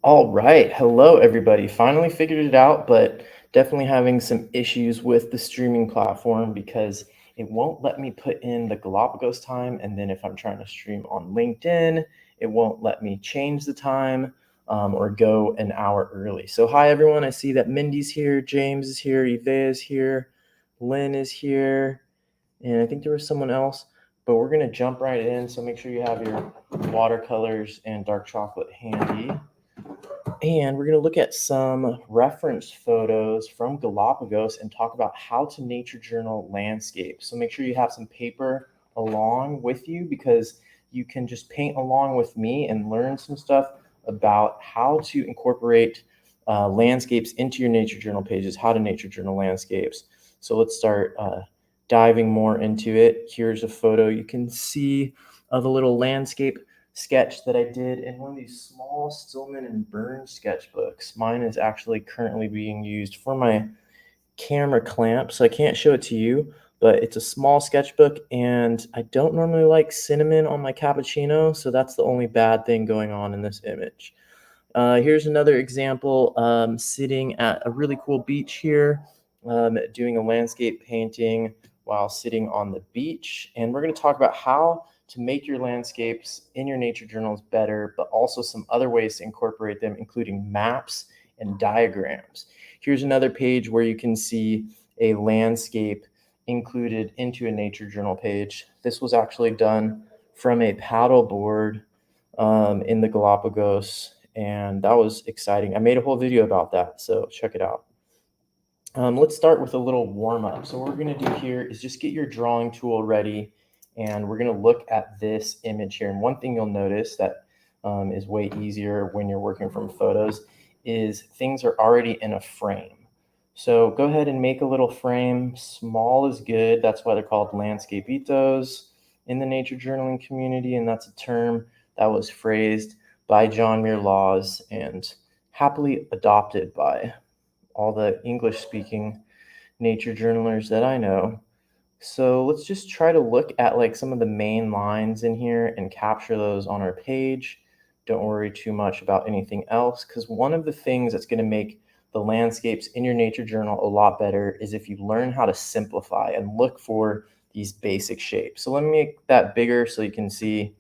All right. Hello, everybody. Finally figured it out, but definitely having some issues with the streaming platform because it won't let me put in the Galapagos time. And then if I'm trying to stream on LinkedIn, it won't let me change the time or go an hour early. So, hi, everyone. I see that Mindy's here, James is here, Eve is here, Lynn is here, and I think there was someone else. But we're going to jump right in. So, make sure you have your watercolors and dark chocolate handy. And we're going to look at some reference photos from Galapagos and talk about how to nature journal landscapes. So make sure you have some paper along with you because you can just paint along with me and learn some stuff about how to incorporate landscapes into your nature journal pages, how to nature journal landscapes. So let's start diving more into it. Here's a photo you can see of a little landscape sketch that I did in one of these small Stillman and Burns sketchbooks. Mine is actually currently being used for my camera clamp, so I can't show it to you, but it's a small sketchbook, and I don't normally like cinnamon on my cappuccino, so that's the only bad thing going on in this image. Here's another example, sitting at a really cool beach here, doing a landscape painting while sitting on the beach. And we're going to talk about how to make your landscapes in your nature journals better, but also some other ways to incorporate them, including maps and diagrams. Here's another page where you can see a landscape included into a nature journal page. This was actually done from a paddle board in the Galapagos, and that was exciting. I made a whole video about that, so check it out. Let's start with a little warm up. So what we're going to do here is just get your drawing tool ready, and we're going to look at this image here. And one thing you'll notice that is way easier when you're working from photos is things are already in a frame. So go ahead and make a little frame. Small is good. That's why they're called landscapitos in the nature journaling community, and that's a term that was phrased by John Muir Laws and happily adopted by all the English speaking nature journalers that I know. So let's just try to look at like some of the main lines in here and capture those on our page. Don't worry too much about anything else, because one of the things that's going to make the landscapes in your nature journal a lot better is if you learn how to simplify and look for these basic shapes. So let me make that bigger so you can see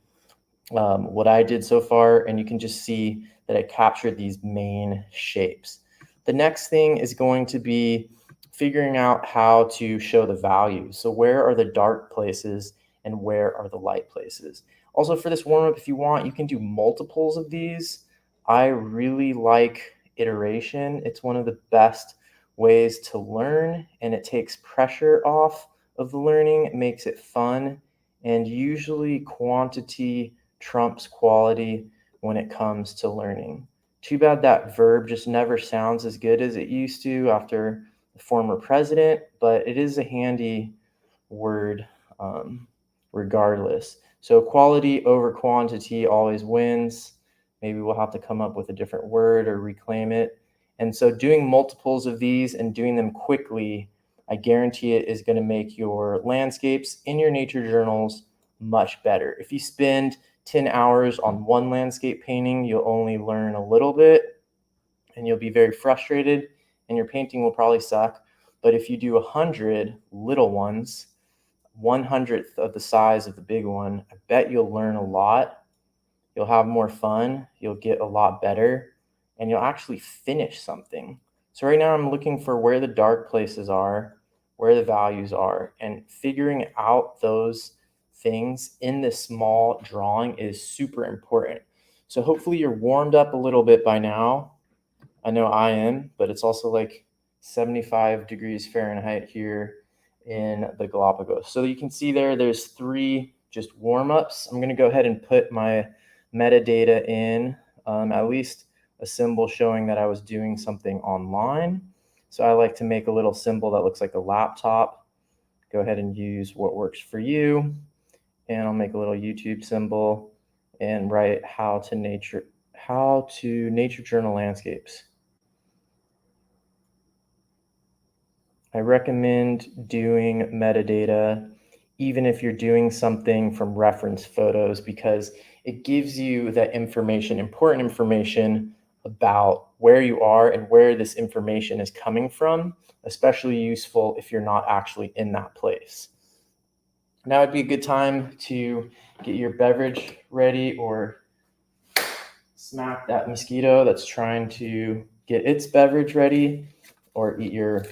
what I did so far, and you can just see that I captured these main shapes. The next thing is going to be figuring out how to show the values. So where are the dark places and where are the light places? Also for this warm-up, if you want, you can do multiples of these. I really like iteration. It's one of the best ways to learn, and it takes pressure off of the learning. It makes it fun, and usually quantity trumps quality when it comes to learning. Too bad that verb just never sounds as good as it used to after the former president, but it is a handy word regardless. So quality over quantity always wins. Maybe we'll have to come up with a different word or reclaim it. And so doing multiples of these and doing them quickly, I guarantee it is going to make your landscapes in your nature journals much better. If you spend 10 hours on one landscape painting, you'll only learn a little bit and you'll be very frustrated and your painting will probably suck. But if you do 100 little ones, 1/100th of the size of the big one, I bet you'll learn a lot. You'll have more fun, you'll get a lot better, and you'll actually finish something. So right now I'm looking for where the dark places are, where the values are, and figuring out those things in this small drawing is super important. So hopefully you're warmed up a little bit by now. I know I am, but it's also like 75 degrees Fahrenheit here in the Galapagos. So you can see there's three just warm-ups. I'm going to go ahead and put my metadata in, at least a symbol showing that I was doing something online. So I like to make a little symbol that looks like a laptop. Go ahead and use what works for you. And I'll make a little YouTube symbol and write how to nature journal landscapes. I recommend doing metadata even if you're doing something from reference photos because it gives you that information, important information about where you are and where this information is coming from, especially useful if you're not actually in that place. Now would be a good time to get your beverage ready or smack that mosquito that's trying to get its beverage ready, or eat your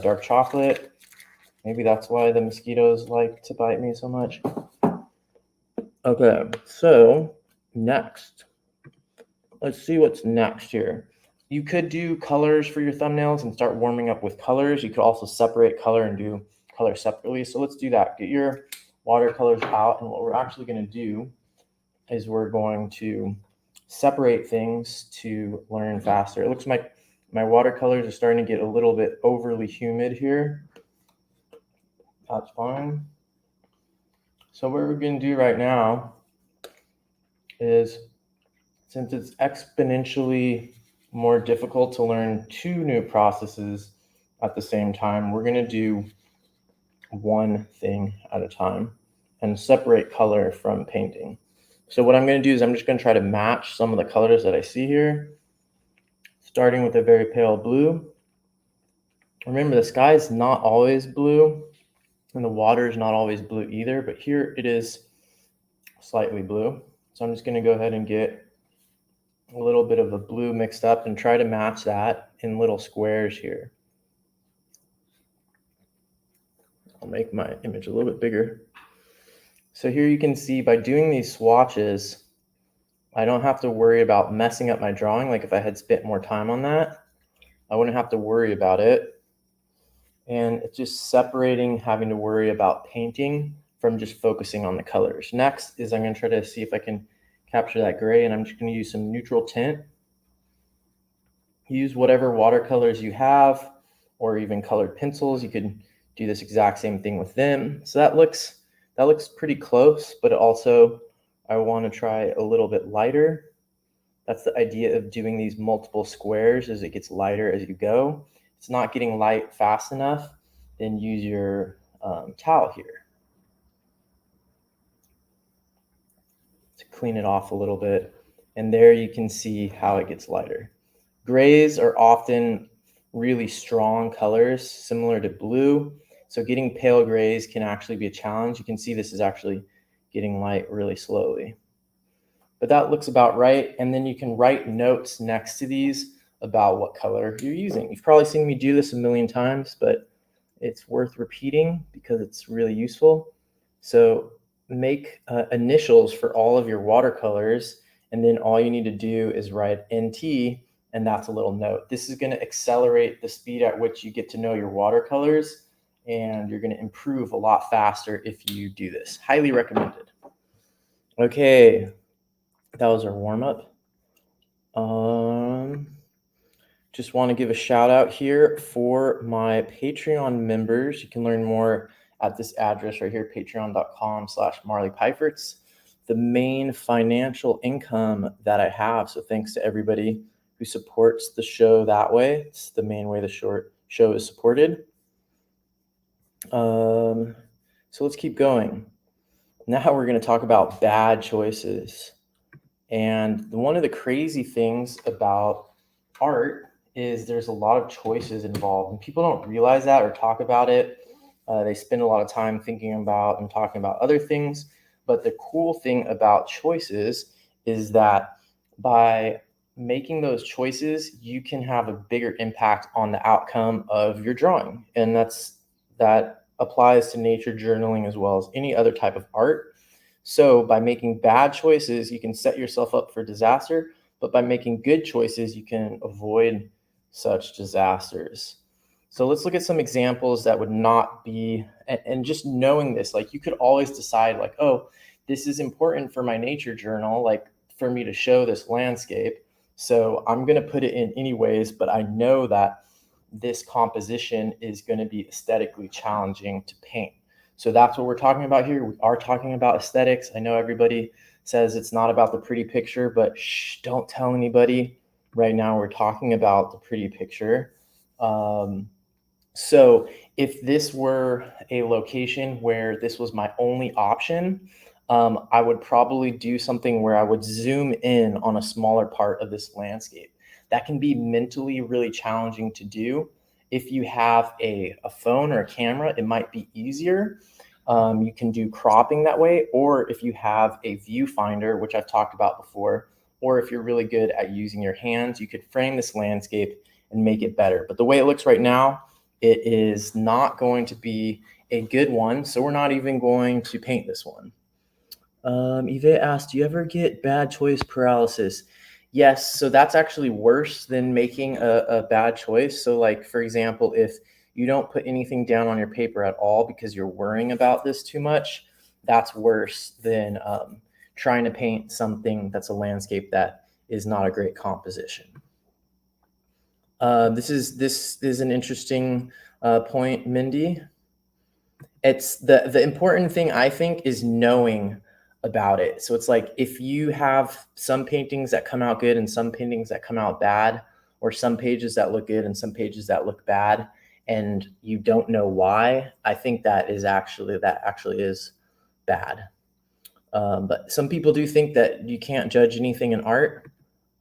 dark chocolate. Maybe that's why the mosquitoes like to bite me so much. Okay, so next, let's see what's next here. You could do colors for your thumbnails and start warming up with colors. You could also separate color and do color separately. So let's do that. Get your watercolors out, and what we're actually going to do is we're going to separate things to learn faster. It looks like my watercolors are starting to get a little bit overly humid here. That's fine. So what we're going to do right now is, since it's exponentially more difficult to learn two new processes at the same time, we're going to do one thing at a time and separate color from painting. So what I'm going to do is I'm just going to try to match some of the colors that I see here, starting with a very pale blue. Remember, the sky is not always blue, and the water is not always blue either, but here it is slightly blue. So I'm just going to go ahead and get a little bit of the blue mixed up and try to match that in little squares here. I'll make my image a little bit bigger. So here you can see, by doing these swatches, I don't have to worry about messing up my drawing. Like if I had spent more time on that, I wouldn't have to worry about it. And it's just separating having to worry about painting from just focusing on the colors. Next is I'm going to try to see if I can capture that gray, and I'm just going to use some neutral tint. Use whatever watercolors you have, or even colored pencils. You could do this exact same thing with them. So that looks pretty close, but also I want to try a little bit lighter. That's the idea of doing these multiple squares, as it gets lighter as you go. If it's not getting light fast enough, then use your towel here to clean it off a little bit. And there you can see how it gets lighter. Grays are often really strong colors, similar to blue. So getting pale grays can actually be a challenge. You can see this is actually getting light really slowly. But that looks about right. And then you can write notes next to these about what color you're using. You've probably seen me do this a million times, but it's worth repeating because it's really useful. So make initials for all of your watercolors, and then all you need to do is write NT, and that's a little note. This is going to accelerate the speed at which you get to know your watercolors, and you're going to improve a lot faster if you do this. Highly recommended. Okay, that was our warm-up. Just want to give a shout out here for my Patreon members. You can learn more at this address right here, patreon.com/MarleyPeifer. It's the main financial income that I have. So thanks to everybody who supports the show that way. It's the main way the show is supported. So let's keep going. Now we're going to talk about bad choices. And one of the crazy things about art is there's a lot of choices involved, and people don't realize that or talk about it. They spend a lot of time thinking about and talking about other things. But the cool thing about choices is that by making those choices, you can have a bigger impact on the outcome of your drawing. And that applies to nature journaling as well as any other type of art. So by making bad choices, you can set yourself up for disaster, but by making good choices, you can avoid such disasters. So let's look at some examples that would not be, and just knowing this, like you could always decide like, oh, this is important for my nature journal, like for me to show this landscape. So I'm going to put it in anyways, but I know that this composition is going to be aesthetically challenging to paint. So that's what we're talking about here. We are talking about aesthetics. I know everybody says it's not about the pretty picture, but shh, don't tell anybody. Right now we're talking about the pretty picture. So if this were a location where this was my only option, I would probably do something where I would zoom in on a smaller part of this landscape. that can be mentally really challenging to do. If you have a phone or a camera, it might be easier. You can do cropping that way, or if you have a viewfinder, which I've talked about before, or if you're really good at using your hands, you could frame this landscape and make it better. But the way it looks right now, it is not going to be a good one, so we're not even going to paint this one. Yvette asked, do you ever get bad choice paralysis? Yes, so that's actually worse than making a bad choice. So like, for example, if you don't put anything down on your paper at all because you're worrying about this too much, that's worse than trying to paint something that's a landscape that is not a great composition. This is an interesting point, Mindy. It's the important thing, I think, is knowing about it. So it's like if you have some paintings that come out good and some paintings that come out bad, or some pages that look good and some pages that look bad, and you don't know why, I think that actually is bad. But some people do think that you can't judge anything in art.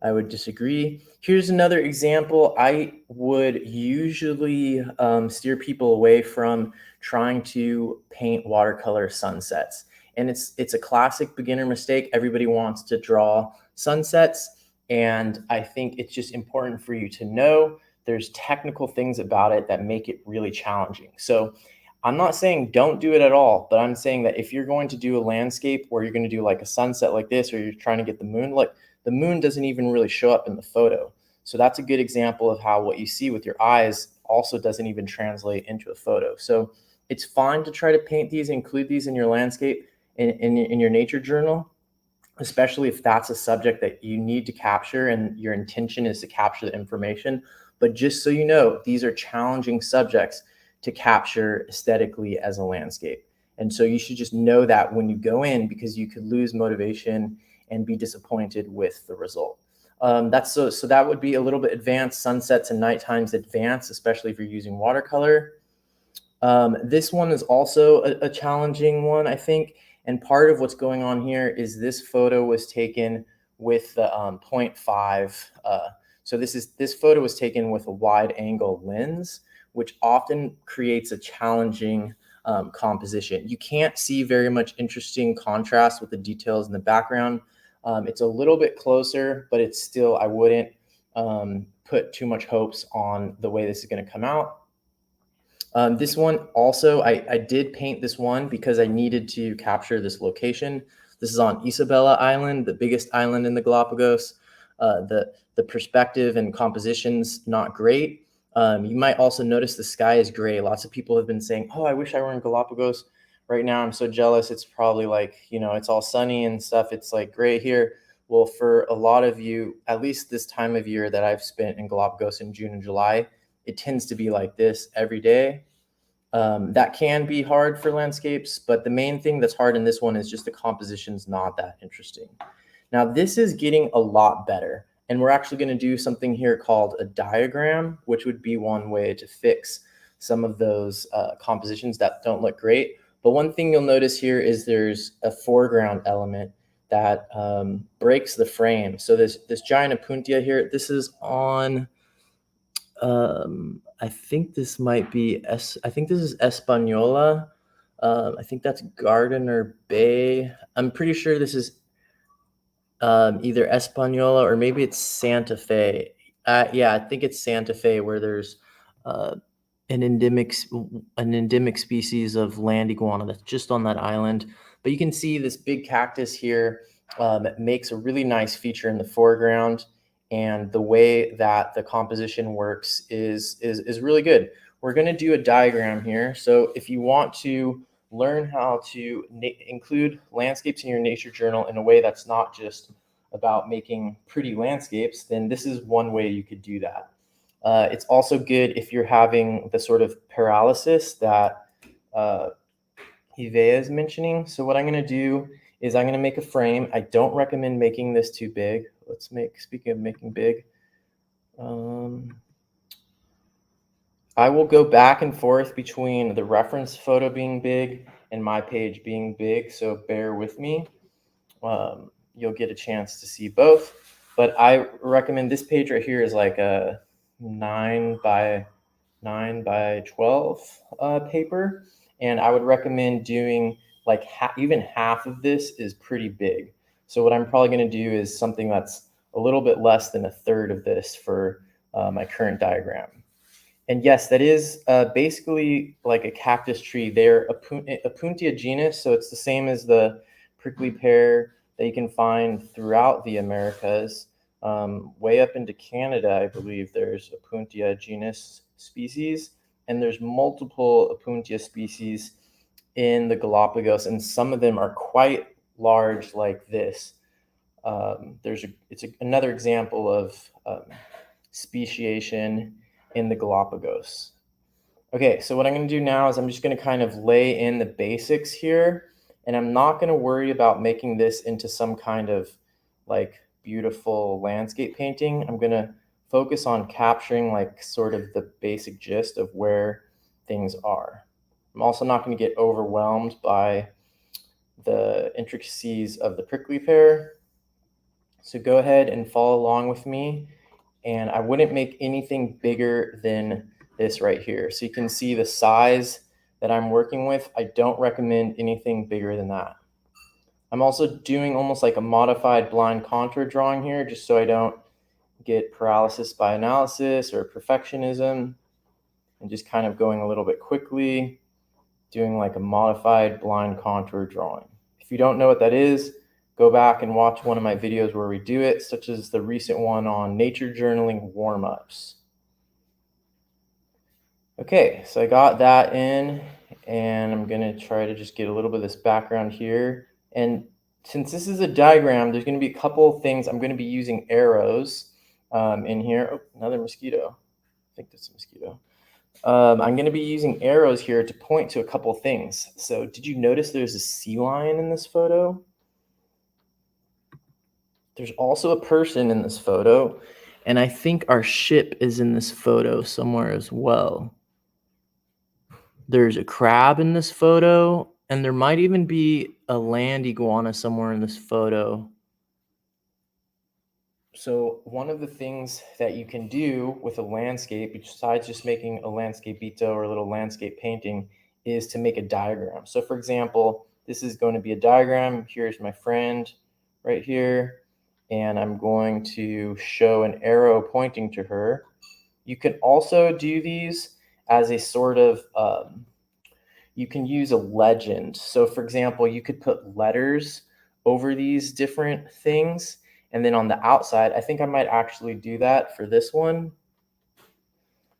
I would disagree. Here's another example. I would usually steer people away from trying to paint watercolor sunsets. And it's a classic beginner mistake. Everybody wants to draw sunsets. And I think it's just important for you to know there's technical things about it that make it really challenging. So I'm not saying don't do it at all, but I'm saying that if you're going to do a landscape or you're going to do like a sunset like this, or you're trying to get the moon, like the moon doesn't even really show up in the photo. So that's a good example of how what you see with your eyes also doesn't even translate into a photo. So it's fine to try to paint these, include these in your landscape, in your nature journal, especially if that's a subject that you need to capture and your intention is to capture the information. But just so you know, these are challenging subjects to capture aesthetically as a landscape. And so you should just know that when you go in, because you could lose motivation and be disappointed with the result. So that would be a little bit advanced, sunsets and nighttimes advanced, especially if you're using watercolor. This one is also a challenging one, I think. And part of what's going on here is this photo was taken with the 0.5. So this photo was taken with a wide angle lens, which often creates a challenging composition. You can't see very much interesting contrast with the details in the background. It's a little bit closer, but it's still, I wouldn't put too much hopes on the way this is going to come out. This one also, I did paint this one because I needed to capture this location. This is on Isabella Island, the biggest island in the Galapagos. The perspective and composition's not great. You might also notice the sky is gray. Lots of people have been saying, oh, I wish I were in Galapagos right now. I'm so jealous. It's probably like, it's all sunny and stuff. It's like gray here. Well, for a lot of you, at least this time of year that I've spent in Galapagos in June and July, it tends to be like this every day. That can be hard for landscapes, but the main thing that's hard in this one is just the composition's not that interesting. Now, this is getting a lot better, and we're actually going to do something here called a diagram, which would be one way to fix some of those compositions that don't look great. But one thing you'll notice here is there's a foreground element that breaks the frame. So this giant apuntia here, this is on... I think this might be I think this is Española. I think that's Gardiner Bay. I'm pretty sure this is either Española or maybe it's Santa Fe. Yeah, I think it's Santa Fe, where there's an endemic species of land iguana that's just on that island. But you can see this big cactus here. It makes a really nice feature in the foreground. And the way that the composition works is really good. We're going to do a diagram here. So if you want to learn how to include landscapes in your nature journal in a way that's not just about making pretty landscapes, then this is one way you could do that. It's also good if you're having the sort of paralysis that Hivea is mentioning. So what I'm going to do is I'm going to make a frame. I don't recommend making this too big. Speaking of making big, I will go back and forth between the reference photo being big and my page being big, so bear with me. You'll get a chance to see both. But I recommend this page right here is like a 9 by 12 paper. And I would recommend doing like even half of this is pretty big. So what I'm probably going to do is something that's a little bit less than a third of this for my current diagram. And yes, that is basically like a cactus tree. They're Apuntia genus, so it's the same as the prickly pear that you can find throughout the Americas. Way up into Canada, I believe there's Apuntia genus species, and there's multiple Apuntia species in the Galapagos, and some of them are quite large like this. It's another example of speciation in the Galapagos. Okay, so what I'm going to do now is I'm just going to kind of lay in the basics here, and I'm not going to worry about making this into some kind of like beautiful landscape painting. I'm going to focus on capturing like sort of the basic gist of where things are. I'm also not going to get overwhelmed by the intricacies of the prickly pear. So go ahead and follow along with me. And I wouldn't make anything bigger than this right here. So you can see the size that I'm working with. I don't recommend anything bigger than that. I'm also doing almost like a modified blind contour drawing here, just so I don't get paralysis by analysis or perfectionism, and just kind of going a little bit quickly, doing like a modified blind contour drawing. If you don't know what that is, go back and watch one of my videos where we do it, such as the recent one on nature journaling warm-ups. Okay, so I got that in, and I'm gonna try to just get a little bit of this background here. And since this is a diagram, there's gonna be a couple of things. I'm gonna be using arrows in here. Oh, another mosquito. I think that's a mosquito. I'm going to be using arrows here to point to a couple things. So did you notice there's a sea lion in this photo? There's also a person in this photo, and I think our ship is in this photo somewhere as well. There's a crab in this photo, and there might even be a land iguana somewhere in this photo. So one of the things that you can do with a landscape, besides just making a landscapito or a little landscape painting, is to make a diagram. So for example, this is going to be a diagram. Here's my friend right here, and I'm going to show an arrow pointing to her. You can also do these as a sort of, you can use a legend. So for example, you could put letters over these different things. And then on the outside, I think I might actually do that for this one.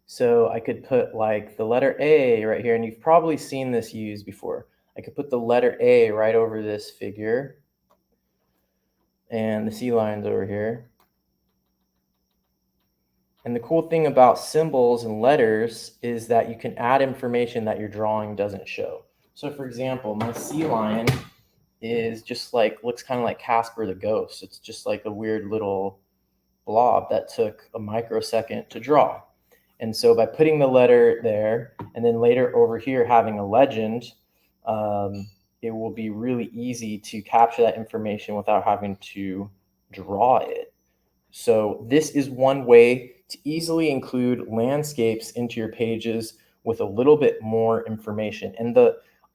So I could put like the letter A right here, and you've probably seen this used before. I could put the letter A right over this figure, and the sea lion's over here. And the cool thing about symbols and letters is that you can add information that your drawing doesn't show. So for example, my sea lion is just like, looks kind of like Casper the Ghost. It's just like a weird little blob that took a microsecond to draw. And so by putting the letter there, and then later over here having a legend, it will be really easy to capture that information without having to draw it. So this is one way to easily include landscapes into your pages with a little bit more information. And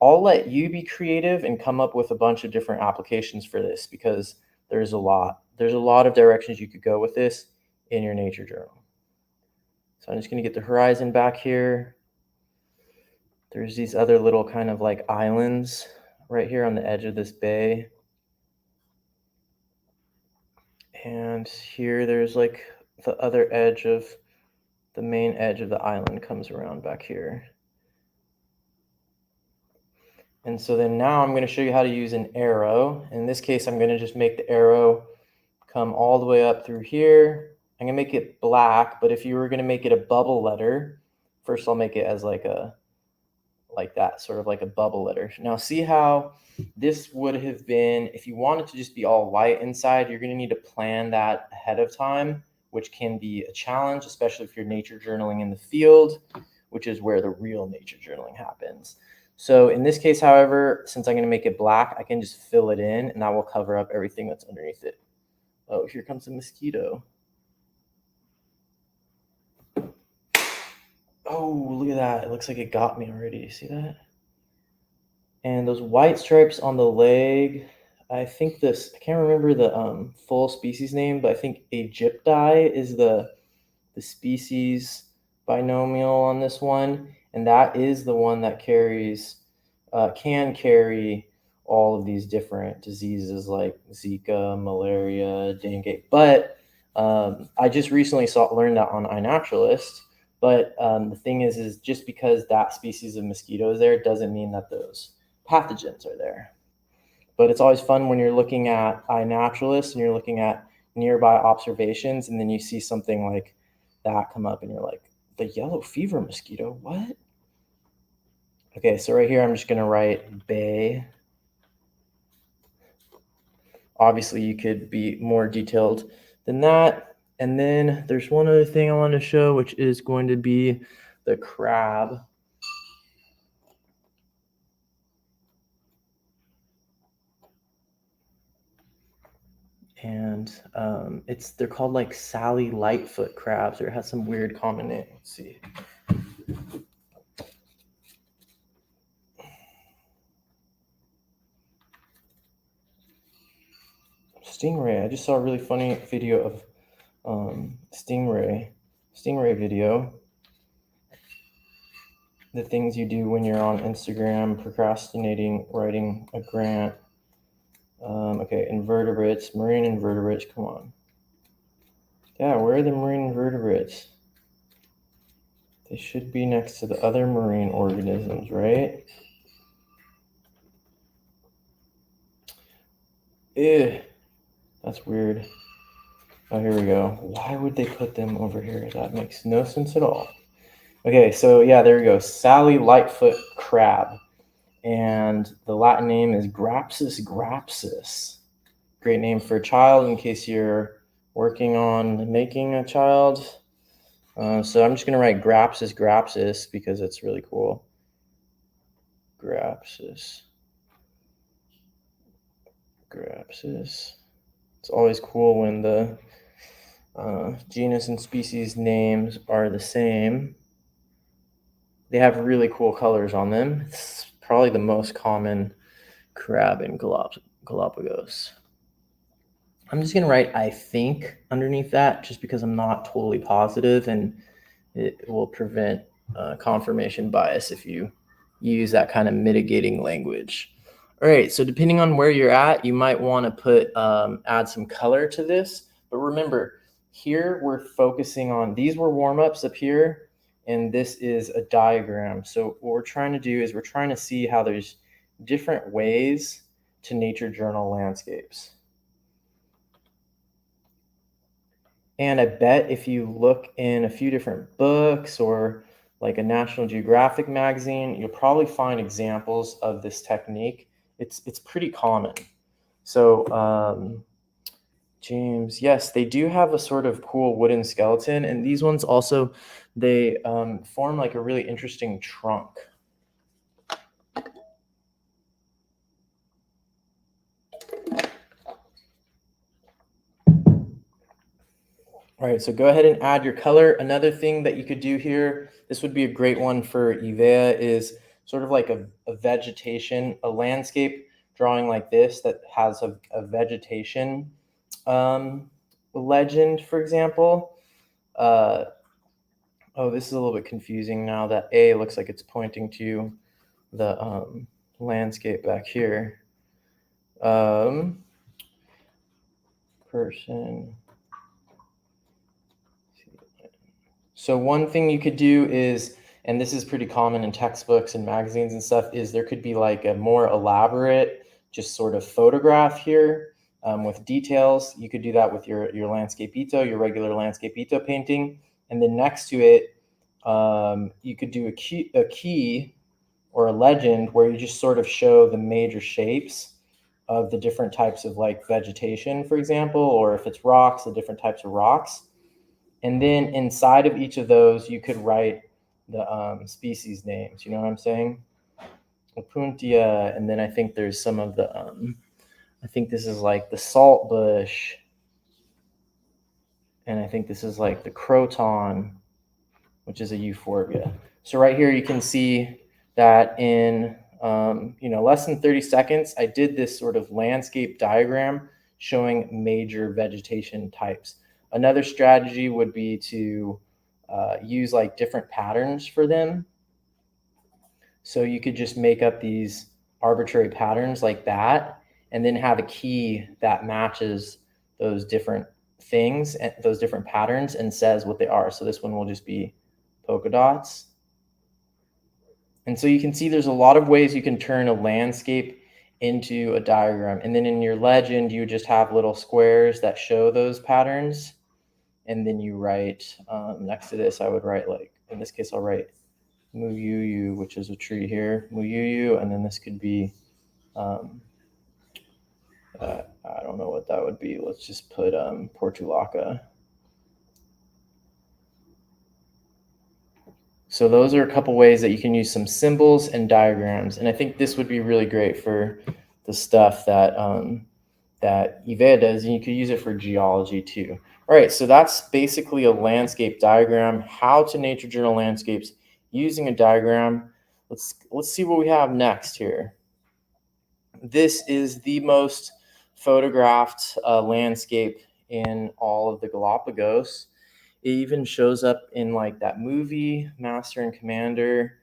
I'll let you be creative and come up with a bunch of different applications for this, because there's a lot of directions you could go with this in your nature journal. So I'm just going to get the horizon back here. There's these other little kind of like islands right here on the edge of this bay. And here there's like the other edge of the main edge of the island comes around back here. And so then now I'm going to show you how to use an arrow. In this case, I'm going to just make the arrow come all the way up through here. I'm going to make it black, but if you were going to make it a bubble letter, first I'll make it as like that, sort of like a bubble letter. Now see how this would have been, if you wanted to just be all white inside, you're going to need to plan that ahead of time, which can be a challenge, especially if you're nature journaling in the field, which is where the real nature journaling happens. So in this case, however, since I'm going to make it black, I can just fill it in, and that will cover up everything that's underneath it. Oh, here comes a mosquito. Oh, look at that. It looks like it got me already. You see that? And those white stripes on the leg, I think this, I can't remember the full species name, but I think Aegypti is the species binomial on this one. And that is the one that can carry all of these different diseases like Zika, malaria, dengue. But I just recently learned that on iNaturalist. But the thing is just because that species of mosquito is there doesn't mean that those pathogens are there. But it's always fun when you're looking at iNaturalist and you're looking at nearby observations, and then you see something like that come up and you're like, the yellow fever mosquito, what? Okay, so right here I'm just going to write bay. Obviously you could be more detailed than that. And then there's one other thing I want to show, which is going to be the crab. And they're called like Sally Lightfoot crabs, or it has some weird common name. Let's see. Stingray. I just saw a really funny video of stingray video. The things you do when you're on Instagram, procrastinating, writing a grant. Okay, invertebrates, marine invertebrates, come on. Yeah, where are the marine invertebrates? They should be next to the other marine organisms, right? Ew, that's weird. Oh, here we go. Why would they put them over here? That makes no sense at all. Okay, so yeah, there we go. Sally Lightfoot crab. And the Latin name is Grapsus grapsus. Great name for a child in case you're working on making a child. So I'm just going to write Grapsus grapsus because it's really cool. Grapsus. It's always cool when the genus and species names are the same. They have really cool colors on them. It's probably the most common crab in Galapagos. I'm just going to write I think underneath that just because I'm not totally positive, and it will prevent confirmation bias if you use that kind of mitigating language. All right, so depending on where you're at, you might want to add some color to this. But remember, here we're focusing on, these were warm-ups up here, and this is a diagram. So what we're trying to do is we're trying to see how there's different ways to nature journal landscapes. And I bet if you look in a few different books or like a National Geographic magazine, you'll probably find examples of this technique. It's pretty common. So James, yes, they do have a sort of cool wooden skeleton, and these ones also, they form like a really interesting trunk. All right, so go ahead and add your color. Another thing that you could do here, this would be a great one for Ivea, is sort of like a vegetation, a landscape drawing like this that has a vegetation legend, for example. Oh, this is a little bit confusing now that A looks like it's pointing to the landscape back here. Person. So one thing you could do is, and this is pretty common in textbooks and magazines and stuff, is there could be like a more elaborate, just sort of photograph here with details. You could do that with your landscapeito, your regular landscapeito painting. And then next to it, you could do a key or a legend where you just sort of show the major shapes of the different types of like vegetation, for example, or if it's rocks, the different types of rocks. And then inside of each of those, you could write the species names. You know what I'm saying? Opuntia, and then I think there's some of the, I think this is like the salt bush. And I think this is like the croton, which is a euphorbia. So right here you can see that in less than 30 seconds, I did this sort of landscape diagram showing major vegetation types. Another strategy would be to use like different patterns for them. So you could just make up these arbitrary patterns like that, and then have a key that matches those different things, and those different patterns, and says what they are. So this one will just be polka dots. And so you can see there's a lot of ways you can turn a landscape into a diagram. And then in your legend, you just have little squares that show those patterns. And then you write, next to this, I would write, like, in this case, I'll write Muyuyu, which is a tree here, Muyuyu. And then this could be, I don't know what that would be. Let's just put Portulaca. So those are a couple ways that you can use some symbols and diagrams. And I think this would be really great for the stuff that that Ivea does, and you could use it for geology too. All right, so that's basically a landscape diagram, how to nature journal landscapes using a diagram. Let's see what we have next here. This is the most photographed landscape in all of the Galapagos. It even shows up in like that movie, Master and Commander,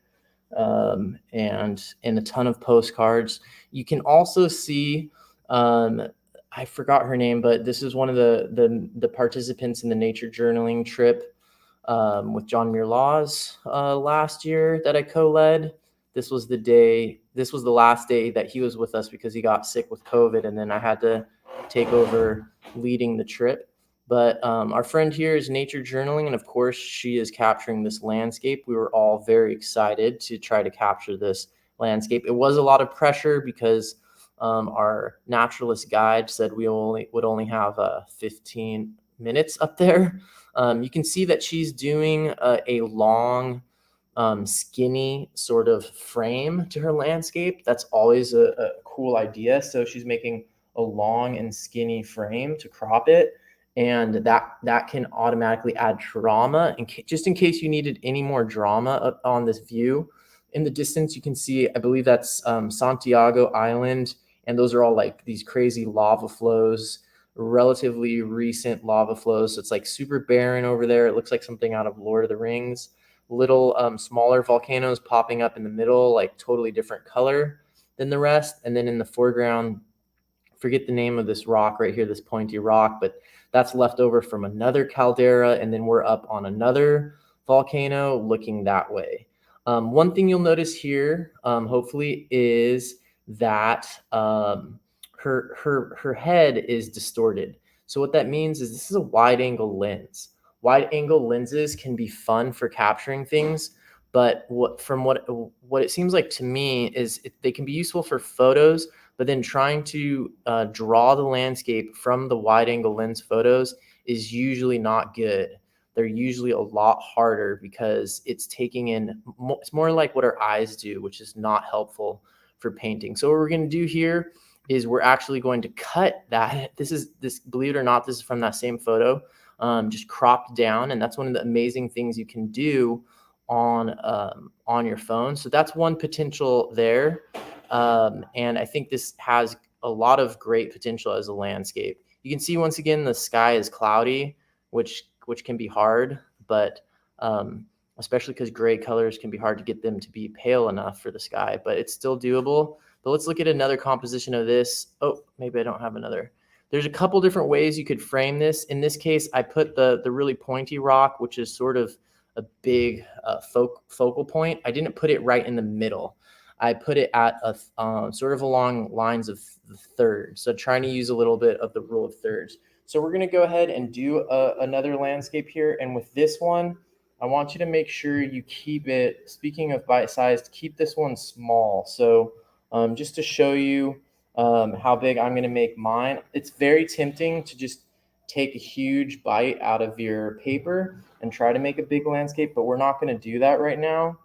and in a ton of postcards. You can also see, I forgot her name, but this is one of the participants in the nature journaling trip with John Muir Laws last year that I co-led. This was the last day that he was with us because he got sick with COVID, and then I had to take over leading the trip. But our friend here is nature journaling, and of course she is capturing this landscape. We were all very excited to try to capture this landscape. It was a lot of pressure because our naturalist guide said we would only have 15 minutes up there. You can see that she's doing a long, skinny sort of frame to her landscape. That's always a cool idea. So she's making a long and skinny frame to crop it. And that can automatically add drama. And just in case you needed any more drama on this view, in the distance you can see, I believe that's Santiago Island, and those are all like these crazy lava flows, relatively recent lava flows. So it's like super barren over there. It looks like something out of Lord of the Rings. Little smaller volcanoes popping up in the middle, like totally different color than the rest. And then in the foreground, forget the name of this rock right here, this pointy rock, but that's left over from another caldera, and then we're up on another volcano looking that way. One thing you'll notice here, hopefully, is that her head is distorted. So what that means is this is a wide angle lens. Wide angle lenses can be fun for capturing things, but what it seems like to me is they can be useful for photos, but then trying to draw the landscape from the wide angle lens photos is usually not good. They're usually a lot harder because it's taking in, it's more like what our eyes do, which is not helpful for painting. So what we're going to do here is we're actually going to cut that. This, believe it or not, this is from that same photo, just cropped down. And that's one of the amazing things you can do on your phone. So that's one potential there. And I think this has a lot of great potential as a landscape. You can see once again the sky is cloudy, which can be hard, but especially because gray colors can be hard to get them to be pale enough for the sky, but it's still doable. But let's look at another composition of this. Oh, maybe I don't have another. There's a couple different ways you could frame this. In this case, I put the really pointy rock, which is sort of a big focal point. I didn't put it right in the middle. I put it at a sort of along lines of the third. So trying to use a little bit of the rule of thirds. So we're going to go ahead and do another landscape here. And with this one, I want you to make sure you keep it, speaking of bite-sized, keep this one small. So just to show you how big I'm going to make mine, it's very tempting to just take a huge bite out of your paper and try to make a big landscape, but we're not going to do that right now.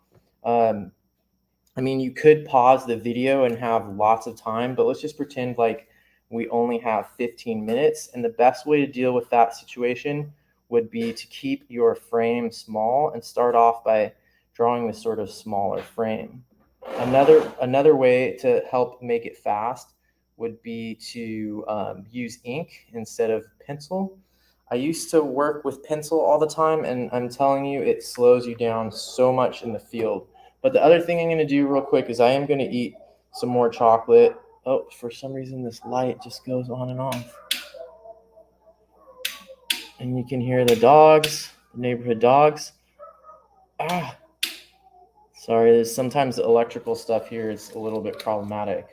I mean, you could pause the video and have lots of time, but let's just pretend like we only have 15 minutes. And the best way to deal with that situation would be to keep your frame small and start off by drawing this sort of smaller frame. Another way to help make it fast would be to use ink instead of pencil. I used to work with pencil all the time, and I'm telling you, it slows you down so much in the field. But the other thing I'm going to do real quick is I am going to eat some more chocolate. Oh, for some reason this light just goes on and off. And you can hear the dogs, the neighborhood dogs. Sorry, sometimes the electrical stuff here is a little bit problematic.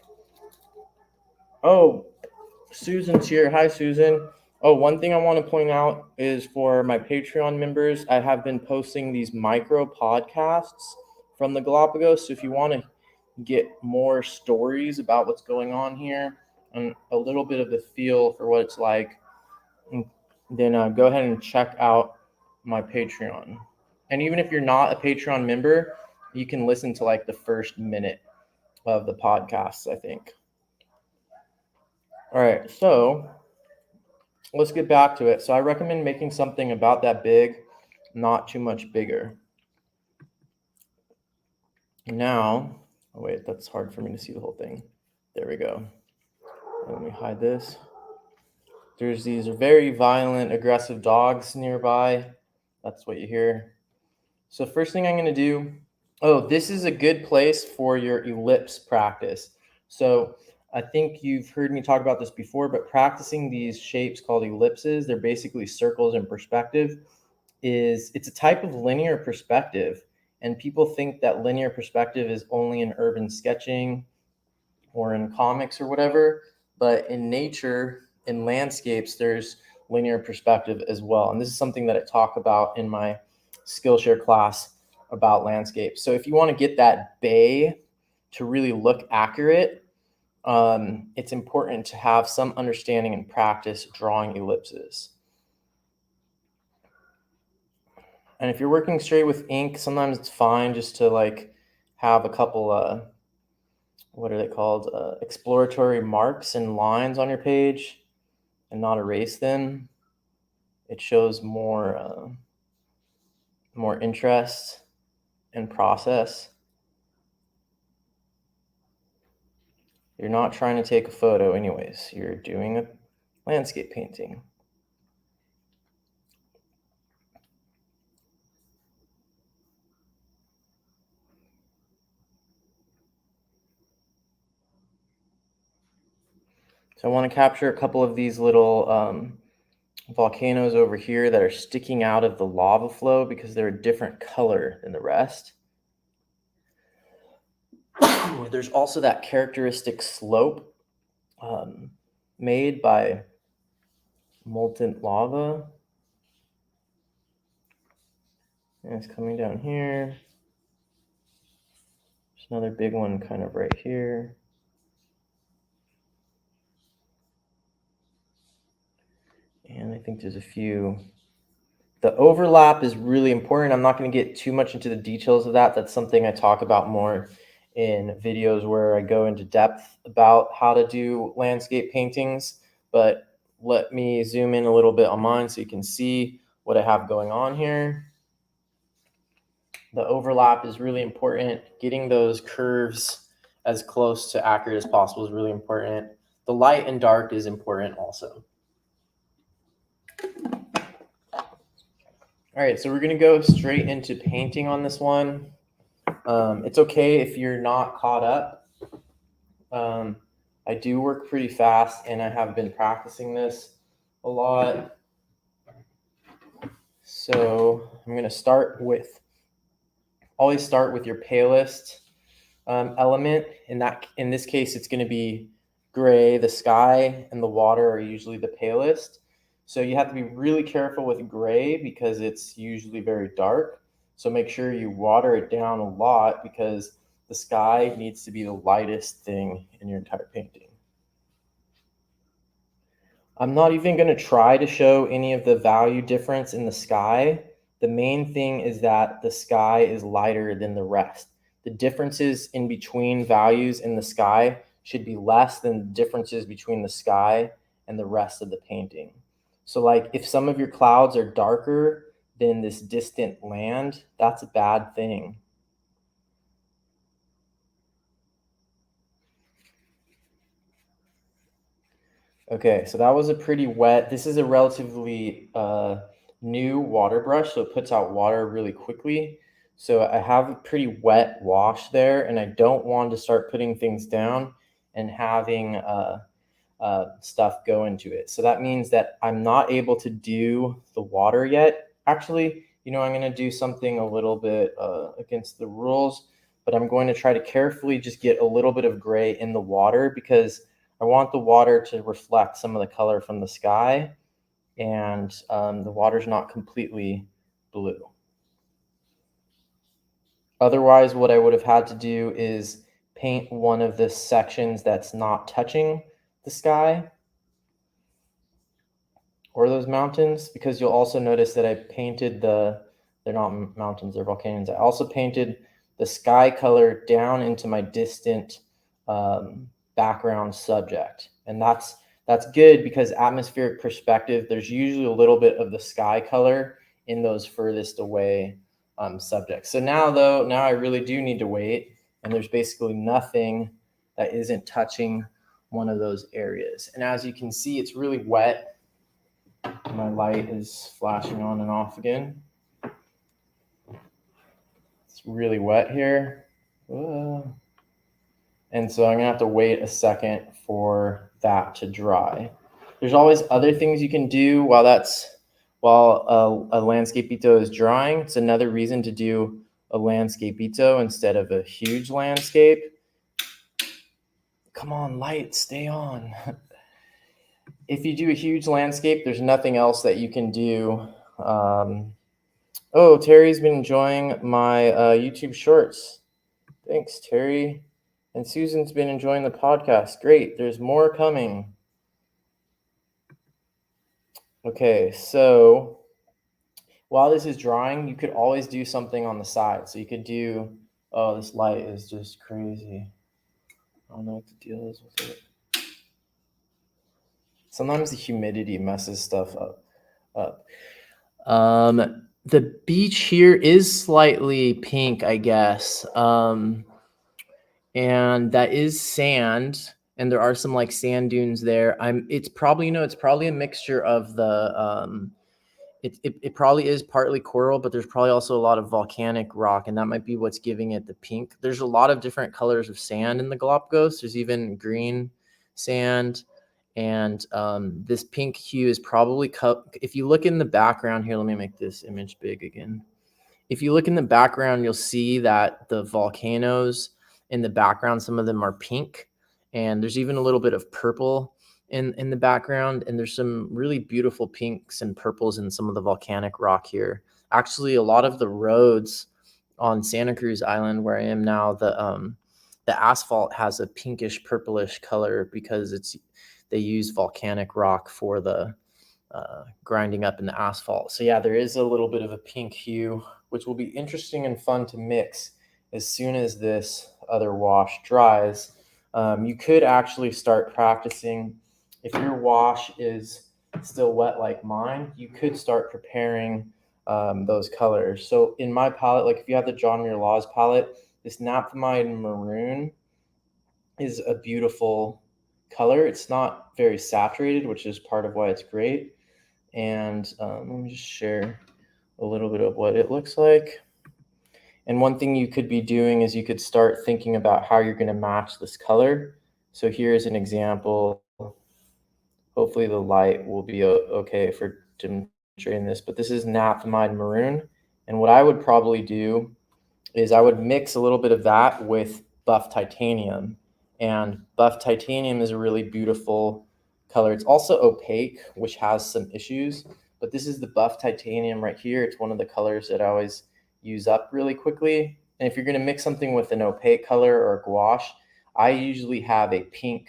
Oh, Susan's here. Hi, Susan. Oh, one thing I want to point out is for my Patreon members, I have been posting these micro podcasts from the Galapagos. So if you want to get more stories about what's going on here and a little bit of the feel for what it's like, then go ahead and check out my Patreon. And even if you're not a Patreon member, you can listen to like the first minute of the podcasts, I think. All right, so let's get back to it. So I recommend making something about that big, not too much bigger. Now, oh wait, that's hard for me to see the whole thing. There we go. Let me hide this. There's these very violent, aggressive dogs nearby. That's what you hear. So first thing I'm going to do, this is a good place for your ellipse practice. So I think you've heard me talk about this before, but practicing these shapes called ellipses, they're basically circles in perspective, it's a type of linear perspective. And people think that linear perspective is only in urban sketching or in comics or whatever. But in nature, in landscapes, there's linear perspective as well. And this is something that I talk about in my Skillshare class about landscapes. So if you want to get that bay to really look accurate, it's important to have some understanding and practice drawing ellipses. And if you're working straight with ink, sometimes it's fine just to like have a couple, what are they called? Exploratory marks and lines on your page and not erase them. It shows more interest and process. You're not trying to take a photo anyways. You're doing a landscape painting. So I want to capture a couple of these little volcanoes over here that are sticking out of the lava flow because they're a different color than the rest. There's also that characteristic slope made by molten lava. And it's coming down here. There's another big one kind of right here. And I think there's a few. The overlap is really important. I'm not going to get too much into the details of that. That's something I talk about more in videos where I go into depth about how to do landscape paintings. But let me zoom in a little bit on mine so you can see what I have going on here. The overlap is really important. Getting those curves as close to accurate as possible is really important. The light and dark is important also. All right, so we're going to go straight into painting on this one. It's okay if you're not caught up. I do work pretty fast, and I have been practicing this a lot. So I'm going to always start with your palest element. In this case, it's going to be gray. The sky and the water are usually the palest. So you have to be really careful with gray because it's usually very dark. So make sure you water it down a lot because the sky needs to be the lightest thing in your entire painting. I'm not even going to try to show any of the value difference in the sky. The main thing is that the sky is lighter than the rest. The differences in between values in the sky should be less than the differences between the sky and the rest of the painting. So like if some of your clouds are darker than this distant land, that's a bad thing. Okay, so that was a pretty wet. This is a relatively new water brush, so it puts out water really quickly. So I have a pretty wet wash there, and I don't want to start putting things down and having stuff go into it. So that means that I'm not able to do the water yet. Actually, I'm going to do something a little bit against the rules, but I'm going to try to carefully just get a little bit of gray in the water because I want the water to reflect some of the color from the sky, and the water's not completely blue. Otherwise, what I would have had to do is paint one of the sections that's not touching the sky or those mountains, because you'll also notice that I painted they're not mountains, they're volcanoes. I also painted the sky color down into my distant background subject. And that's good because atmospheric perspective, there's usually a little bit of the sky color in those furthest away subjects. So now I really do need to wait, and there's basically nothing that isn't touching one of those areas. And as you can see, it's really wet. My light is flashing on and off again. It's really wet here. And so I'm gonna have to wait a second for that to dry. There's always other things you can do while a landscapeito is drying. It's another reason to do a landscapeito instead of a huge landscape. Come on, light, stay on. If you do a huge landscape, there's nothing else that you can do. Oh, Terry's been enjoying my YouTube shorts. Thanks, Terry. And Susan's been enjoying the podcast. Great. There's more coming. Okay, so while this is drying, you could always do something on the side. So you could do, oh, this light is just crazy. I don't know what the deal is with it. Sometimes the humidity messes stuff up. The beach here is slightly pink, I guess. And that is sand, and there are some like sand dunes there. It's probably a mixture of the it probably is partly coral, but there's probably also a lot of volcanic rock, and that might be what's giving it the pink. There's a lot of different colors of sand in the Galapagos. There's even green sand, and this pink hue is probably if you look in the background here, let me make this image big again. If you look in the background, you'll see that the volcanoes in the background, some of them are pink, and there's even a little bit of purple in the background, and there's some really beautiful pinks and purples in some of the volcanic rock here. Actually, a lot of the roads on Santa Cruz Island, where I am now, the asphalt has a pinkish purplish color because they use volcanic rock for the grinding up in the asphalt. So yeah, there is a little bit of a pink hue, which will be interesting and fun to mix as soon as this other wash dries. You could actually start practicing. If your wash is still wet like mine, you could start preparing those colors. So in my palette, like if you have the John Muir Laws palette, this naphthalene maroon is a beautiful color. It's not very saturated, which is part of why it's great. And let me just share a little bit of what it looks like. And one thing you could be doing is you could start thinking about how you're going to match this color. So here's an example. Hopefully the light will be okay for demonstrating this, but this is naphthalene maroon. And what I would probably do is I would mix a little bit of that with buff titanium. And buff titanium is a really beautiful color. It's also opaque, which has some issues, but this is the buff titanium right here. It's one of the colors that I always use up really quickly. And if you're going to mix something with an opaque color or gouache, I usually have a pink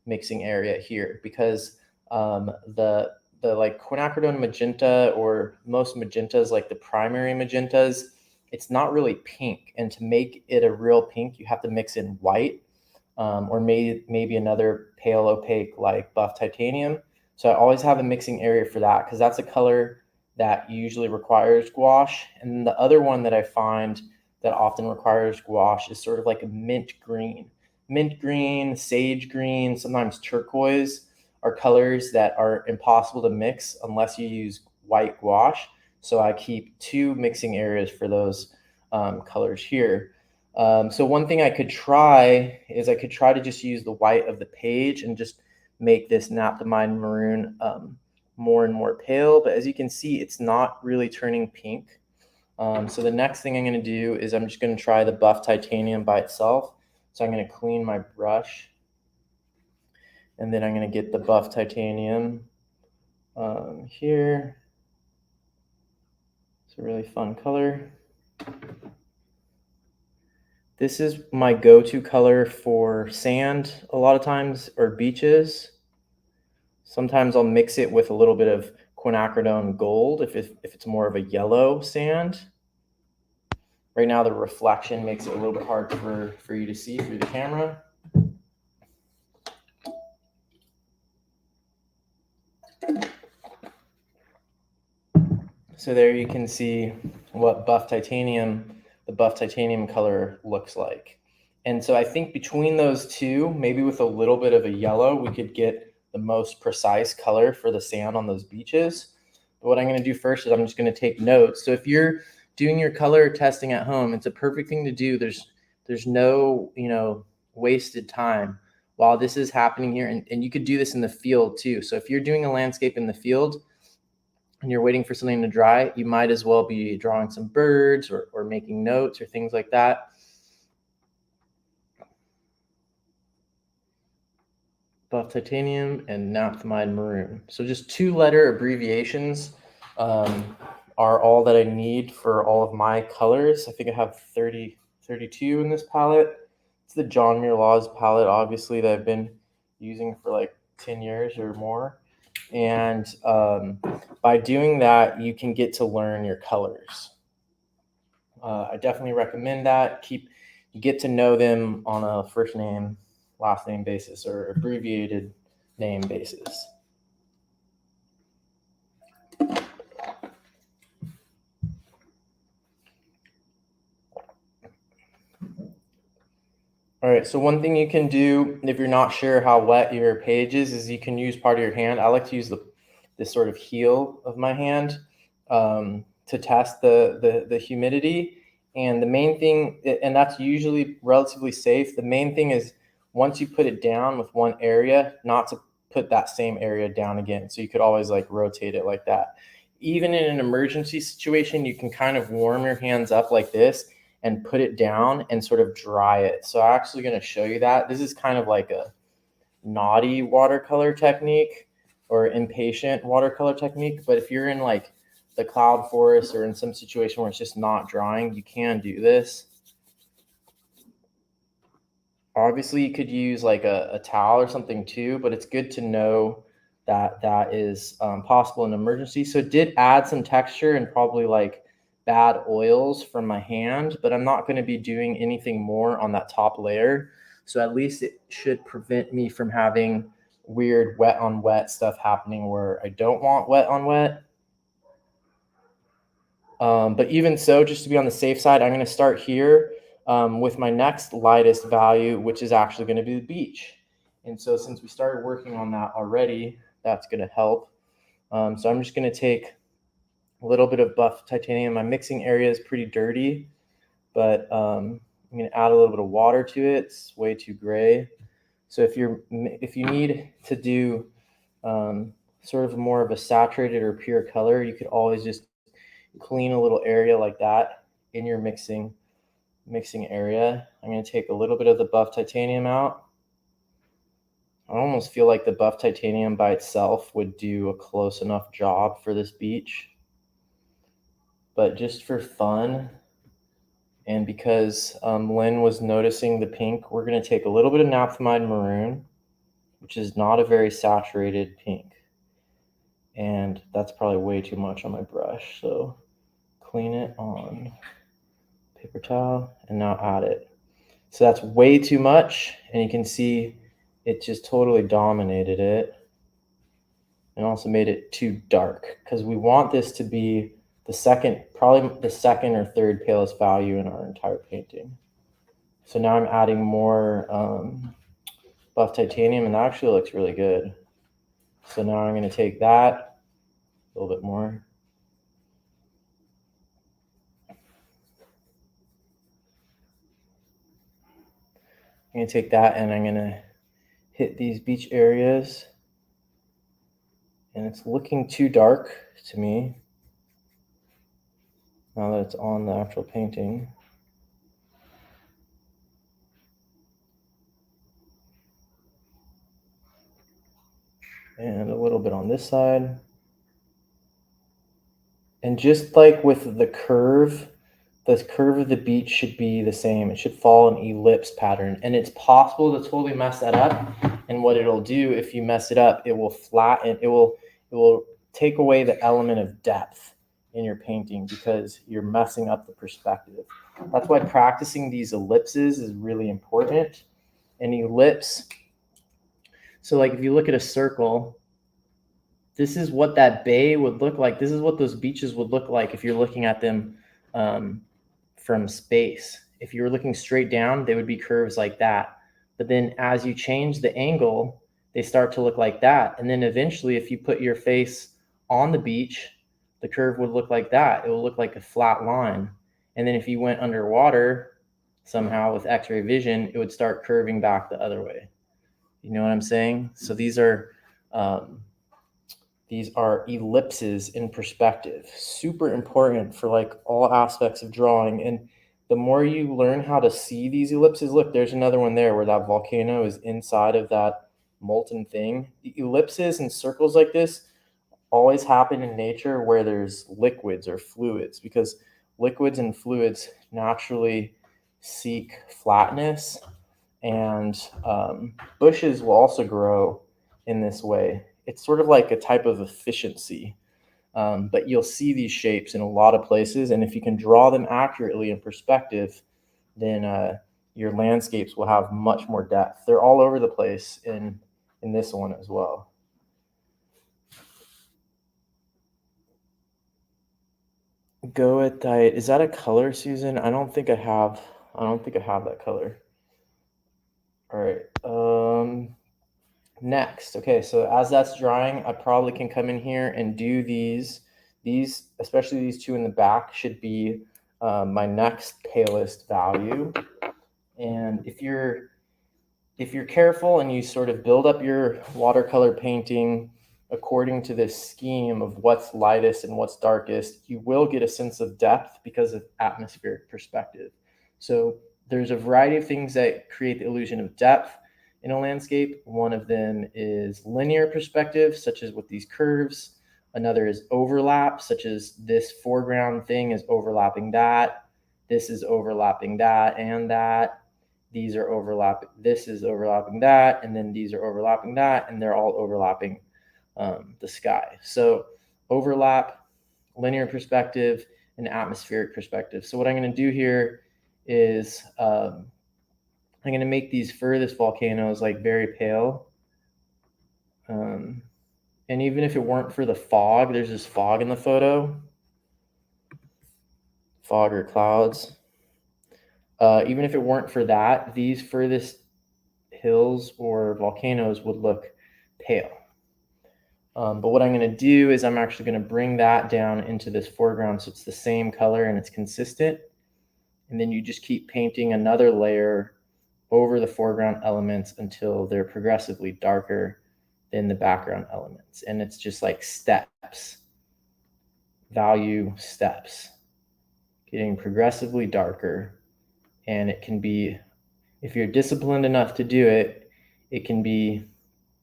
mixing area here because the like quinacridone magenta, or most magentas, like the primary magentas, it's not really pink. And to make it a real pink, you have to mix in white or maybe another pale opaque like buff titanium. So I always have a mixing area for that because that's a color that usually requires gouache. And then the other one that I find that often requires gouache is sort of like a mint green. Mint green, sage green, sometimes turquoise are colors that are impossible to mix unless you use white gouache. So I keep two mixing areas for those colors here. So one thing I could try is I could try to just use the white of the page and just make this naphthalene maroon more and more pale. But as you can see, it's not really turning pink. So the next thing I'm going to do is I'm just going to try the buff titanium by itself. So I'm going to clean my brush, and then I'm going to get the buff titanium here. It's a really fun color. This is my go-to color for sand a lot of times, or beaches. Sometimes I'll mix it with a little bit of quinacridone gold if it's more of a yellow sand. Right now the reflection makes it a little bit hard for you to see through the camera. So there you can see what the buff titanium color looks like. And so I think between those two, maybe with a little bit of a yellow, we could get the most precise color for the sand on those beaches. But what I'm going to do first is I'm just going to take notes. So if you're doing your color testing at home, it's a perfect thing to do. There's no, wasted time while this is happening here. And you could do this in the field too. So if you're doing a landscape in the field and you're waiting for something to dry, you might as well be drawing some birds or making notes or things like that. Buff titanium and naphthalene maroon. So just 2-letter abbreviations are all that I need for all of my colors. I think I have 32 in this palette. It's the John Muir Laws palette, obviously, that I've been using for like 10 years or more. And by doing that, you can get to learn your colors. I definitely recommend that. You get to know them on a first name, last name basis or abbreviated name basis. All right, so one thing you can do if you're not sure how wet your page is you can use part of your hand. I like to use this sort of heel of my hand to test the humidity. And the main thing, and that's usually relatively safe, the main thing is once you put it down with one area, not to put that same area down again. So you could always like rotate it like that. Even in an emergency situation, you can kind of warm your hands up like this and put it down and sort of dry it. So I'm actually going to show you that. This is kind of like a naughty watercolor technique or impatient watercolor technique. But if you're in like the cloud forest or in some situation where it's just not drying, you can do this. Obviously, you could use like a towel or something too, but it's good to know that is possible in emergency. So it did add some texture and probably like bad oils from my hand, but I'm not going to be doing anything more on that top layer. So at least it should prevent me from having weird wet on wet stuff happening where I don't want wet on wet. But even so, just to be on the safe side, I'm going to start here with my next lightest value, which is actually going to be the beach. And so since we started working on that already, that's going to help. So I'm just going to take a little bit of buff titanium. My mixing area is pretty dirty, but I'm going to add a little bit of water to it. It's way too gray. So if you need to do sort of more of a saturated or pure color, you could always just clean a little area like that in your mixing area. I'm going to take a little bit of the buff titanium out. I almost feel like the buff titanium by itself would do a close enough job for this beach. But just for fun, and because Lynn was noticing the pink, we're going to take a little bit of naphthalene maroon, which is not a very saturated pink. And that's probably way too much on my brush. So clean it on paper towel and now add it. So that's way too much. And you can see it just totally dominated it. and also made it too dark because we want this to be the second, probably the second or third palest value in our entire painting. So now I'm adding more buff titanium, and that actually looks really good. So now I'm going to take that a little bit more. I'm going to take that and I'm going to hit these beach areas. And it's looking too dark to me now that it's on the actual painting. And a little bit on this side. And just like with the curve of the beach should be the same. It should follow an ellipse pattern. And it's possible to totally mess that up. And what it'll do if you mess it up, it will flatten, it will take away the element of depth in your painting because you're messing up the perspective. That's why practicing these ellipses is really important. An ellipse, so like if you look at a circle, this is what that bay would look like. This is what those beaches would look like if you're looking at them from space. If you were looking straight down, they would be curves like that. But then as you change the angle, they start to look like that. And then eventually, if you put your face on the beach, the curve would look like that. It will look like a flat line. And then if you went underwater somehow with X-ray vision, it would start curving back the other way. You know what I'm saying? So these are ellipses in perspective. Super important for like all aspects of drawing. And the more you learn how to see these ellipses, look, there's another one there where that volcano is inside of that molten thing. The ellipses and circles like this always happen in nature where there's liquids or fluids, because liquids and fluids naturally seek flatness, and bushes will also grow in this way. It's sort of like a type of efficiency, but you'll see these shapes in a lot of places, and if you can draw them accurately in perspective, then your landscapes will have much more depth. They're all over the place in this one as well. Goethite, is that a color, Susan? I don't think I have that color. All right. Next, okay, so as that's drying, I probably can come in here and do these, especially these two in the back, should be my next palest value. And if you're careful and you sort of build up your watercolor painting according to this scheme of what's lightest and what's darkest, you will get a sense of depth because of atmospheric perspective. So there's a variety of things that create the illusion of depth in a landscape. One of them is linear perspective, such as with these curves. Another is overlap, such as this foreground thing is overlapping that. This is overlapping that and that. These are overlapping. This is overlapping that. And then these are overlapping that. And they're all overlapping the sky. So overlap, linear perspective, and atmospheric perspective. So what I'm going to do here is I'm going to make these furthest volcanoes like very pale. And even if it weren't for the fog, there's this fog in the photo. Fog or clouds. Even if it weren't for that, these furthest hills or volcanoes would look pale. But what I'm going to do is I'm actually going to bring that down into this foreground so it's the same color and it's consistent. And then you just keep painting another layer over the foreground elements until they're progressively darker than the background elements. And it's just like steps, value steps, getting progressively darker. And it can be, if you're disciplined enough to do it, it can be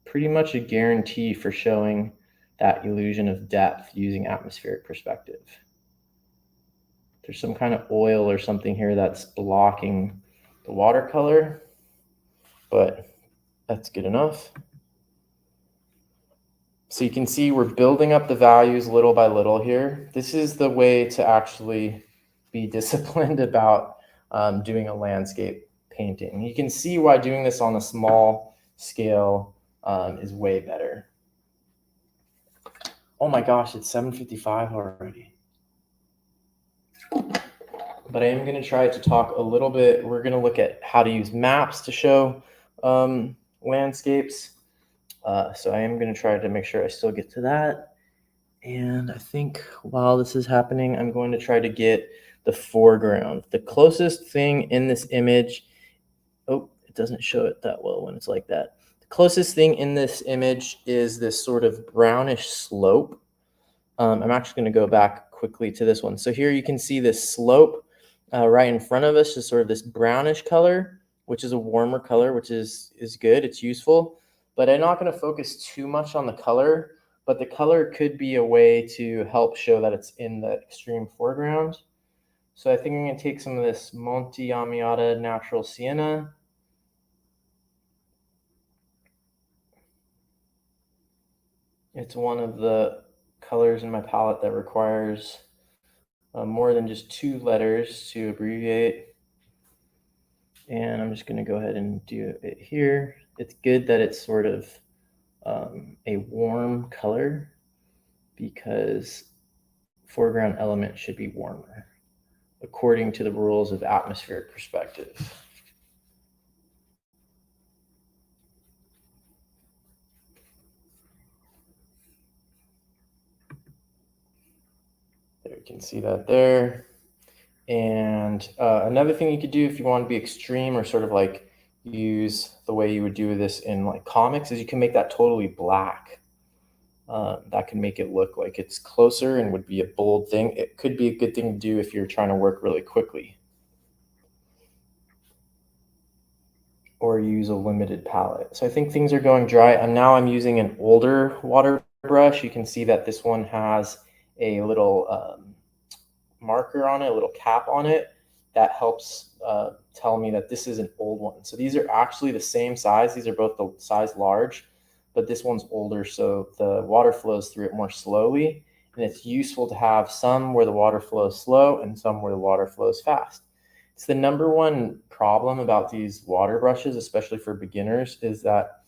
pretty much a guarantee for showing that illusion of depth using atmospheric perspective. There's some kind of oil or something here that's blocking the watercolor, but that's good enough. So you can see we're building up the values little by little here. This is the way to actually be disciplined about doing a landscape painting. You can see why doing this on a small scale is way better. Oh my gosh, it's 7:55 already. But I am going to try to talk a little bit. We're going to look at how to use maps to show landscapes. So I am going to try to make sure I still get to that. And I think while this is happening, I'm going to try to get the foreground. The closest thing in this image, oh, it doesn't show it that well when it's like that. The closest thing in this image is this sort of brownish slope. I'm actually going to go back quickly to this one. So here you can see this slope right in front of us, just sort of this brownish color, which is a warmer color, which is good. It's useful. But I'm not going to focus too much on the color, but the color could be a way to help show that it's in the extreme foreground. So I think I'm going to take some of this Monte Amiata Natural Sienna. It's one of the colors in my palette that requires more than just 2 letters to abbreviate. And I'm just going to go ahead and do it here. It's good that it's sort of a warm color because foreground element should be warmer according to the rules of atmospheric perspective. There, you can see that there. And another thing you could do if you want to be extreme or sort of like use the way you would do this in like comics is you can make that totally black. That can make it look like it's closer and would be a bold thing. It could be a good thing to do if you're trying to work really quickly or use a limited palette. So I think things are going dry. And now I'm using an older water brush. You can see that this one has a little marker on it, a little cap on it that helps tell me that this is an old one. So these are actually the same size. These are both the size large, but this one's older, so the water flows through it more slowly. And it's useful to have some where the water flows slow and some where the water flows fast. It's the number one problem about these water brushes, especially for beginners, is that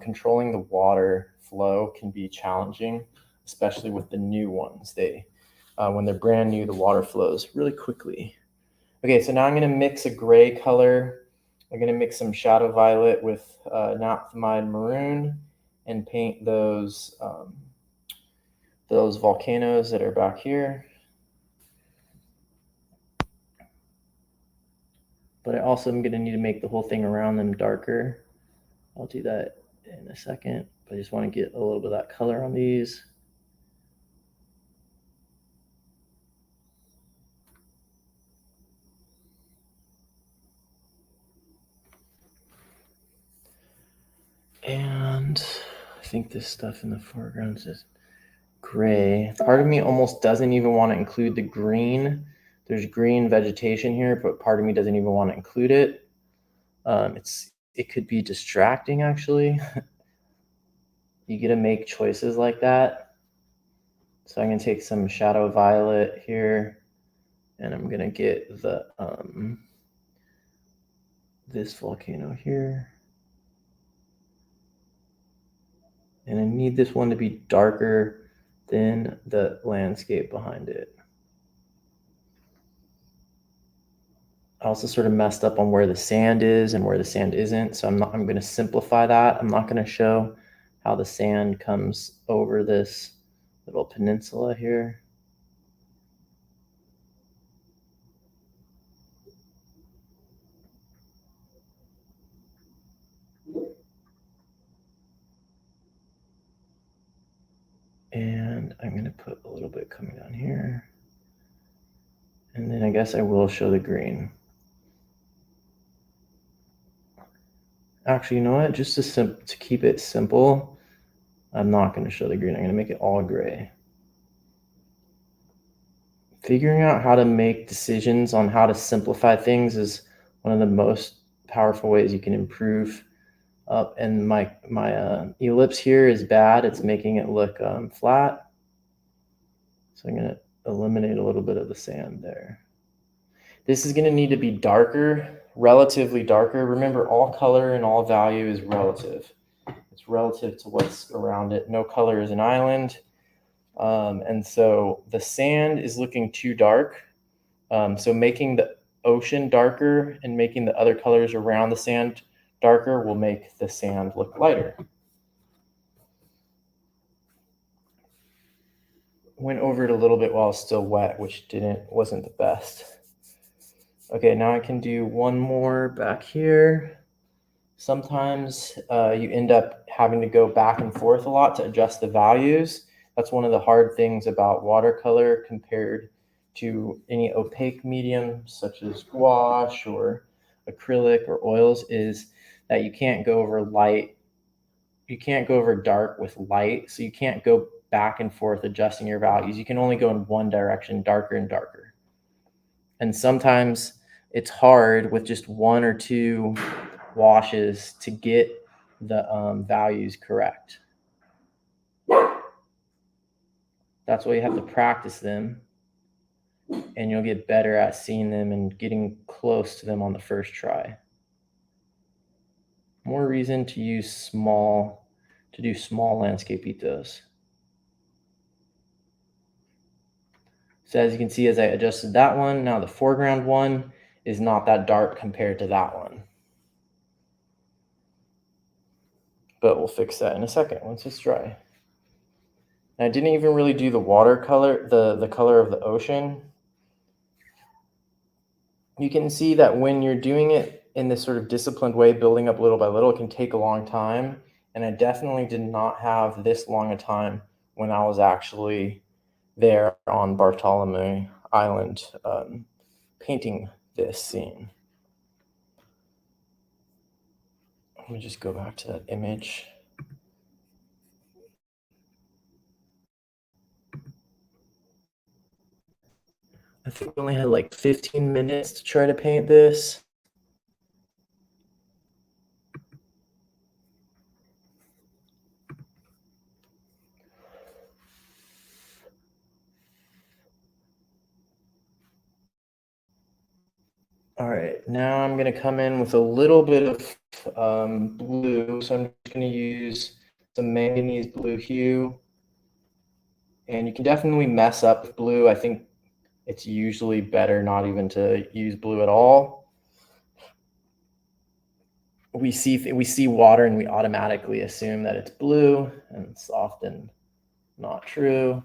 controlling the water flow can be challenging, especially with the new ones. When they're brand new, the water flows really quickly. Okay, so now I'm going to mix a gray color. I'm going to mix some shadow violet with naphthalide maroon and paint those volcanoes that are back here. But I also am going to need to make the whole thing around them darker. I'll do that in a second. But I just want to get a little bit of that color on these. And I think this stuff in the foreground is gray. Part of me almost doesn't even want to include the green. There's green vegetation here, but part of me doesn't even want to include it. It could be distracting, actually. You get to make choices like that. So I'm going to take some shadow violet here, and I'm going to get the this volcano here. And I need this one to be darker than the landscape behind it. I also sort of messed up on where the sand is and where the sand isn't. So I'm going to simplify that. I'm not going to show how the sand comes over this little peninsula here. And I'm going to put a little bit coming down here. And then I guess I will show the green. Actually, you know what? Just to keep it simple, I'm not going to show the green. I'm going to make it all gray. Figuring out how to make decisions on how to simplify things is one of the most powerful ways you can improve. And my ellipse here is bad. It's making it look flat. So I'm going to eliminate a little bit of the sand there. This is going to need to be darker, relatively darker. Remember, all color and all value is relative. It's relative to what's around it. No color is an island. And so the sand is looking too dark. So making the ocean darker and making the other colors around the sand darker will make the sand look lighter. Went over it a little bit while it's still wet, which wasn't the best. Okay, now I can do one more back here. Sometimes you end up having to go back and forth a lot to adjust the values. That's one of the hard things about watercolor compared to any opaque medium such as gouache or acrylic or oils, is that you can't go over light. You can't go over dark with light, so you can't go back and forth adjusting your values. You can only go in one direction, darker and darker. And sometimes it's hard with just one or two washes to get the values correct. That's why you have to practice them, and you'll get better at seeing them and getting close to them on the first try. More reason to do small landscapitos. So as you can see, as I adjusted that one, now the foreground one is not that dark compared to that one. But we'll fix that in a second once it's dry. And I didn't even really do the watercolor, the color of the ocean. You can see that when you're doing it in this sort of disciplined way, building up little by little, it can take a long time. And I definitely did not have this long a time when I was actually there on Bartholomew Island painting this scene. Let me just go back to that image. I think we only had like 15 minutes to try to paint this. All right, now I'm going to come in with a little bit of blue. So I'm just going to use some manganese blue hue. And you can definitely mess up with blue. I think it's usually better not even to use blue at all. We see water and we automatically assume that it's blue, and it's often not true.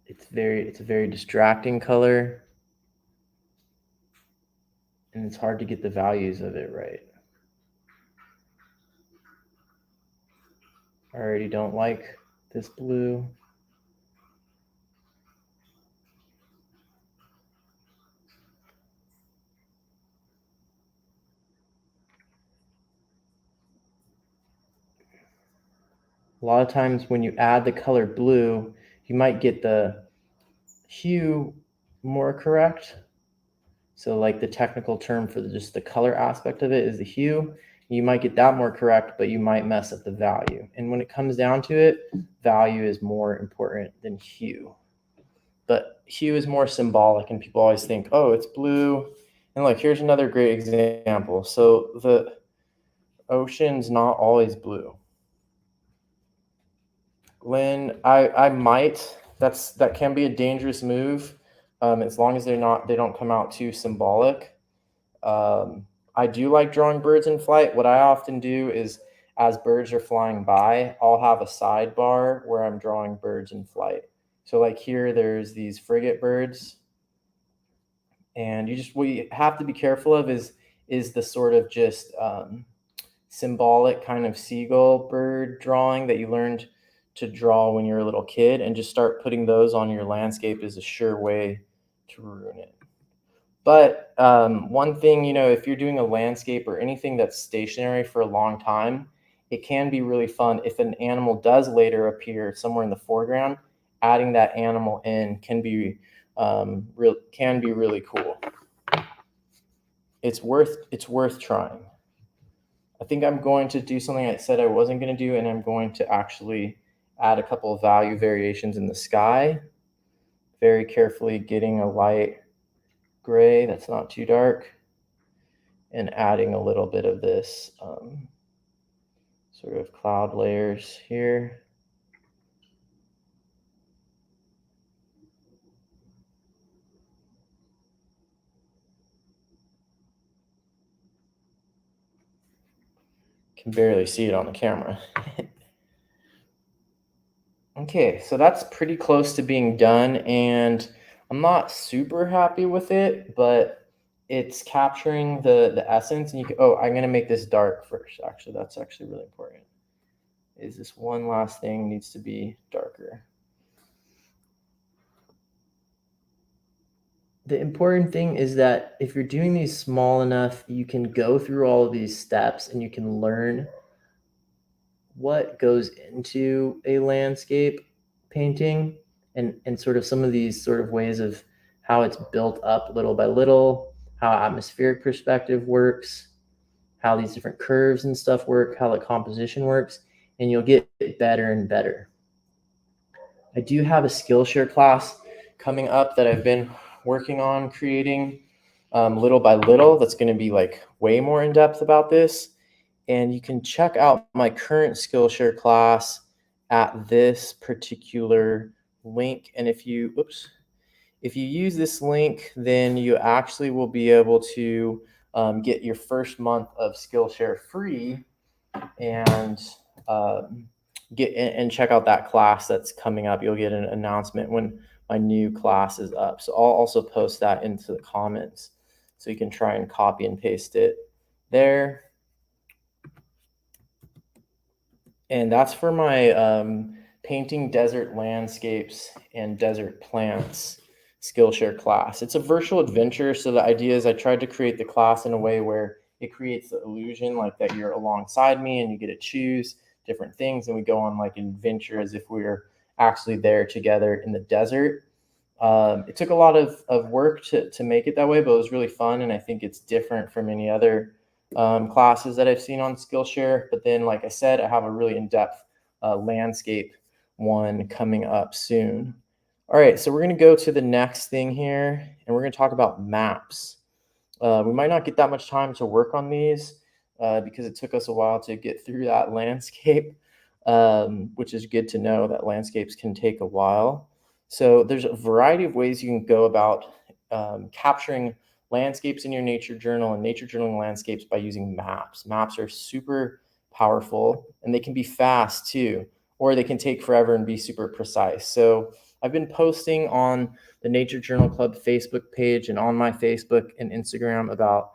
It's a very distracting color, and it's hard to get the values of it right. I already don't like this blue. A lot of times when you add the color blue, you might get the hue more correct. So like the technical term for just the color aspect of it is the hue. You might get that more correct, but you might mess up the value. And when it comes down to it, value is more important than hue. But hue is more symbolic, and people always think, oh, it's blue. And look, here's another great example. So the ocean's not always blue. When I might, that can be a dangerous move, as long as they don't come out too symbolic. I do like drawing birds in flight. What I often do is, as birds are flying by, I'll have a sidebar where I'm drawing birds in flight. So like here, there's these frigate birds, and what you have to be careful of is the sort of just symbolic kind of seagull bird drawing that you learned to draw when you're a little kid, and just start putting those on your landscape is a sure way to ruin it. But one thing, if you're doing a landscape or anything that's stationary for a long time, it can be really fun. If an animal does later appear somewhere in the foreground, adding that animal in can be really cool. It's worth trying. I think I'm going to do something I said I wasn't going to do, and I'm going to actually add a couple of value variations in the sky, very carefully getting a light gray that's not too dark, and adding a little bit of this sort of cloud layers here. Can barely see it on the camera. Okay, so that's pretty close to being done, and I'm not super happy with it, but it's capturing the essence. And you can, oh, I'm gonna make this dark first. Actually, that's actually really important. Is this one last thing needs to be darker. The important thing is that if you're doing these small enough, you can go through all of these steps and you can learn what goes into a landscape painting, and sort of some of these sort of ways of how it's built up little by little, how atmospheric perspective works, how these different curves and stuff work, how the composition works, and you'll get better and better. I do have a Skillshare class coming up that I've been working on creating little by little. That's going to be like way more in depth about this. And you can check out my current Skillshare class at this particular link. And if you use this link, then you actually will be able to get your first month of Skillshare free, and check out that class that's coming up. You'll get an announcement when my new class is up. So I'll also post that into the comments, so you can try and copy and paste it there. And that's for my painting desert landscapes and desert plants Skillshare class. It's a virtual adventure. So the idea is I tried to create the class in a way where it creates the illusion like that you're alongside me and you get to choose different things. And we go on like an adventure as if we were actually there together in the desert. It took a lot of work to make it that way, but it was really fun. And I think it's different from any other classes that I've seen on Skillshare. But then, like I said, I have a really in-depth landscape one coming up soon. All right, so we're going to go to the next thing here, and we're going to talk about maps. We might not get that much time to work on these because it took us a while to get through that landscape, which is good to know that landscapes can take a while. So there's a variety of ways you can go about capturing landscapes in your nature journal and nature journaling landscapes by using maps. Maps are super powerful, and they can be fast too, or they can take forever and be super precise. So I've been posting on the Nature Journal Club Facebook page and on my Facebook and Instagram about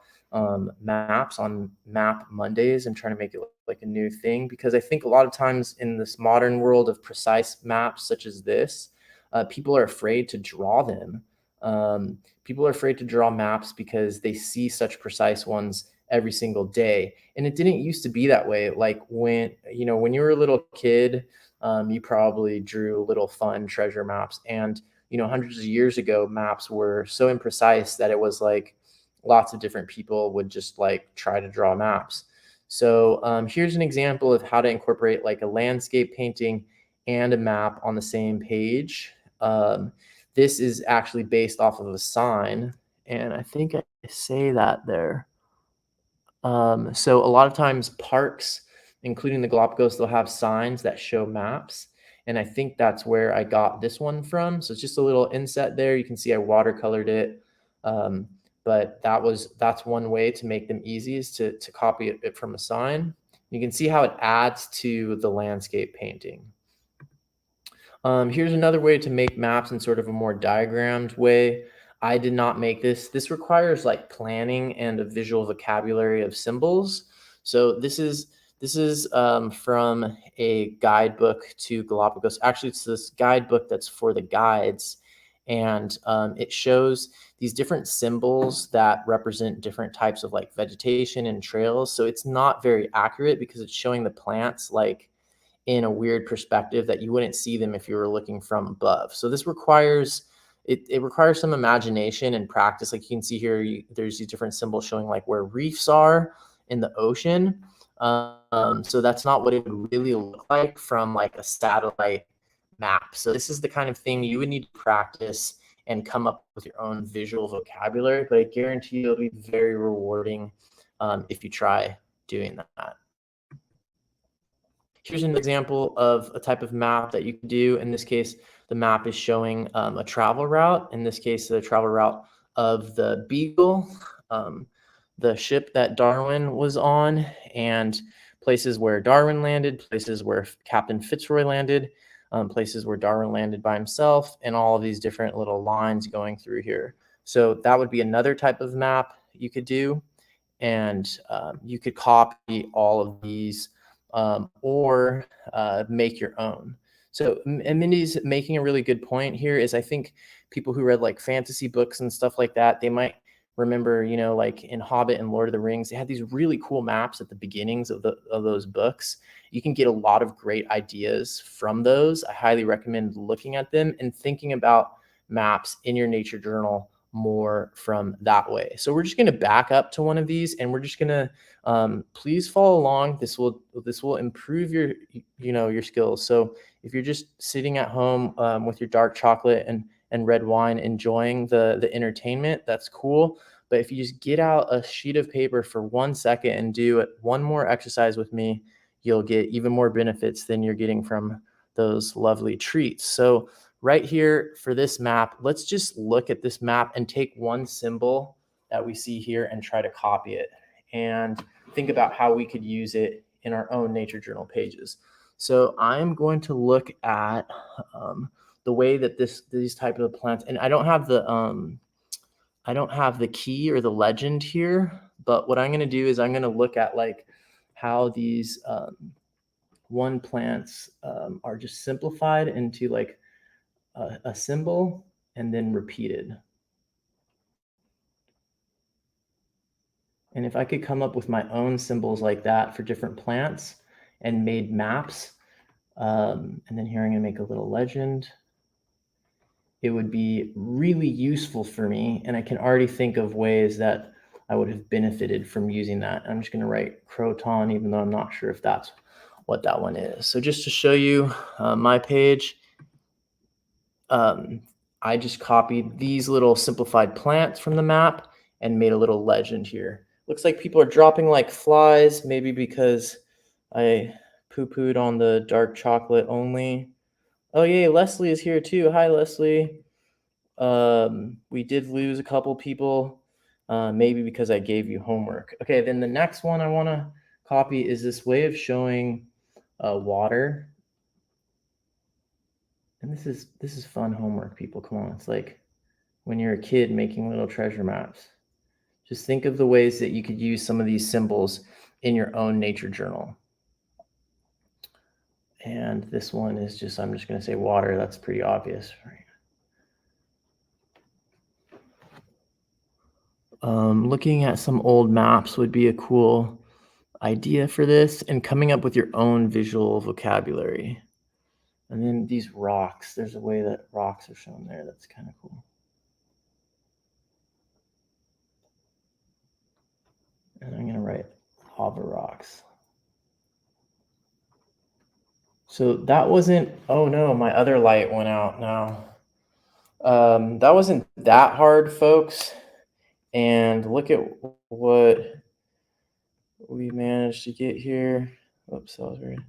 maps on Map Mondays, and trying to make it like a new thing, because I think a lot of times in this modern world of precise maps such as this, people are afraid to draw them. People are afraid to draw maps because they see such precise ones every single day. And it didn't used to be that way. Like when you were a little kid, you probably drew little fun treasure maps. And, hundreds of years ago, maps were so imprecise that it was like lots of different people would just like try to draw maps. So here's an example of how to incorporate like a landscape painting and a map on the same page. This is actually based off of a sign, and I think I say that there. So a lot of times parks, including the Galapagos, they'll have signs that show maps. And I think that's where I got this one from. So it's just a little inset there. You can see I watercolored it. But that's one way to make them easy, is to copy it from a sign. You can see how it adds to the landscape painting. Here's another way to make maps in sort of a more diagrammed way. I did not make this. This requires like planning and a visual vocabulary of symbols. So this is from a guidebook to Galapagos. Actually, it's this guidebook that's for the guides, and it shows these different symbols that represent different types of like vegetation and trails. So it's not very accurate because it's showing the plants like in a weird perspective that you wouldn't see them if you were looking from above. So this requires it requires some imagination and practice. Like you can see here, there's these different symbols showing like where reefs are in the ocean. So that's not what it would really look like from like a satellite map. So this is the kind of thing you would need to practice and come up with your own visual vocabulary. But I guarantee you it'll be very rewarding if you try doing that. Here's an example of a type of map that you can do. In this case, the map is showing a travel route. In this case, the travel route of the Beagle, the ship that Darwin was on, and places where Darwin landed, places where Captain Fitzroy landed, places where Darwin landed by himself, and all of these different little lines going through here. So that would be another type of map you could do. And you could copy all of these or make your own. So, and Mindy's making a really good point here is I think people who read like fantasy books and stuff like that, they might remember, you know, like in Hobbit and Lord of the Rings, they had these really cool maps at the beginnings of those books. You can get a lot of great ideas from those. I highly recommend looking at them and thinking about maps in your nature journal more from that way. So we're just going to back up to one of these and we're just going to please follow along. This will improve your your skills. So if you're just sitting at home with your dark chocolate and red wine enjoying the entertainment, that's cool. But if you just get out a sheet of paper for 1 second and do one more exercise with me, you'll get even more benefits than you're getting from those lovely treats. So right here for this map, let's just look at this map and take one symbol that we see here and try to copy it and think about how we could use it in our own nature journal pages. So I'm going to look at the way that these type of plants, and I don't have the key or the legend here, but what I'm going to do is I'm going to look at like how these one plants are just simplified into like a symbol and then repeated. And if I could come up with my own symbols like that for different plants and made maps, and then here I'm going to make a little legend, it would be really useful for me. And I can already think of ways that I would have benefited from using that. I'm just going to write Croton, even though I'm not sure if that's what that one is. So just to show you my page, I just copied these little simplified plants from the map and made a little legend here. Looks like people are dropping like flies, maybe because I poo-pooed on the dark chocolate only. Oh, yay, Leslie is here too. Hi, Leslie. We did lose a couple people, maybe because I gave you homework. Okay, then the next one I want to copy is this way of showing water. And this is fun homework, people. Come on, it's like when you're a kid making little treasure maps. Just think of the ways that you could use some of these symbols in your own nature journal. And this one is just, I'm just going to say water. That's pretty obvious, right? Looking at some old maps would be a cool idea for this, and coming up with your own visual vocabulary. And then these rocks, there's a way that rocks are shown there. That's kind of cool. And I'm going to write lava rocks. So that wasn't, oh no, my other light went out now. That wasn't that hard, folks. And look at what we managed to get here. Oops, that was weird.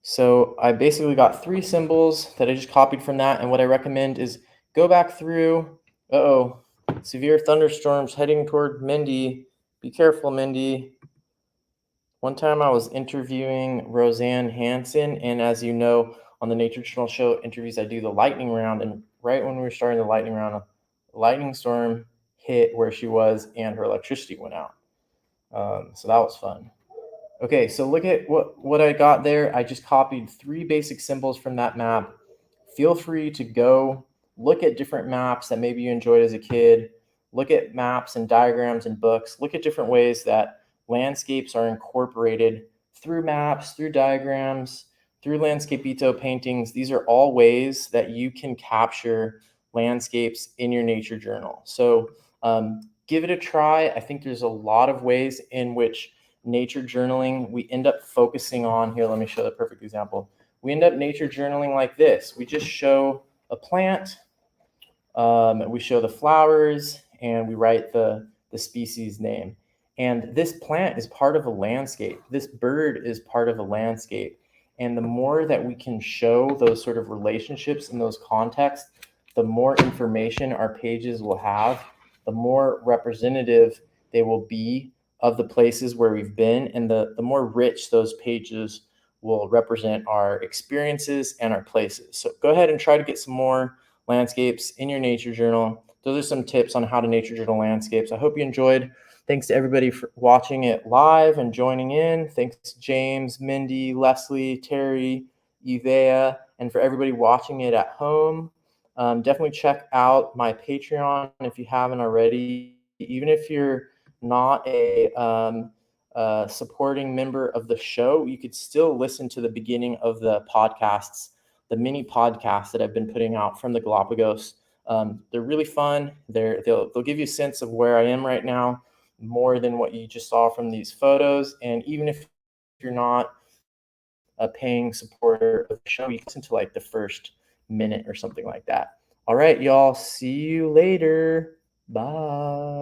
So I basically got 3 symbols that I just copied from that. And what I recommend is go back through. Uh-oh, severe thunderstorms heading toward Mindy. Be careful, Mindy. One time I was interviewing Roseanne Hansen, and as you know, on the Nature Journal show interviews, I do the lightning round. And right when we were starting the lightning round, a lightning storm hit where she was, and her electricity went out. So that was fun. Okay, so look at what I got there. I just copied 3 basic symbols from that map. Feel free to go look at different maps that maybe you enjoyed as a kid. Look at maps and diagrams and books. Look at different ways that landscapes are incorporated through maps, through diagrams, through landscapito paintings. These are all ways that you can capture landscapes in your nature journal. So give it a try. I think there's a lot of ways in which nature journaling, we end up focusing on, here, let me show the perfect example. We end up nature journaling like this. We just show a plant, we show the flowers, and we write the species name. And this plant is part of a landscape. This bird is part of a landscape. And the more that we can show those sort of relationships in those contexts, the more information our pages will have, the more representative they will be of the places where we've been, and the more rich those pages will represent our experiences and our places. So go ahead and try to get some more landscapes in your nature journal. Those are some tips on how to nature journal landscapes. I hope you enjoyed. Thanks to everybody for watching it live and joining in. Thanks to James, Mindy, Leslie, Terry, Evea, and for everybody watching it at home. Definitely check out my Patreon if you haven't already. Even if you're not a supporting member of the show, you could still listen to the beginning of the podcasts, the mini podcasts that I've been putting out from the Galapagos. They're really fun. They'll give you a sense of where I am right now, more than what you just saw from these photos. And even if you're not a paying supporter of the show, you can listen to like the first minute or something like that. All right, y'all. See you later. Bye.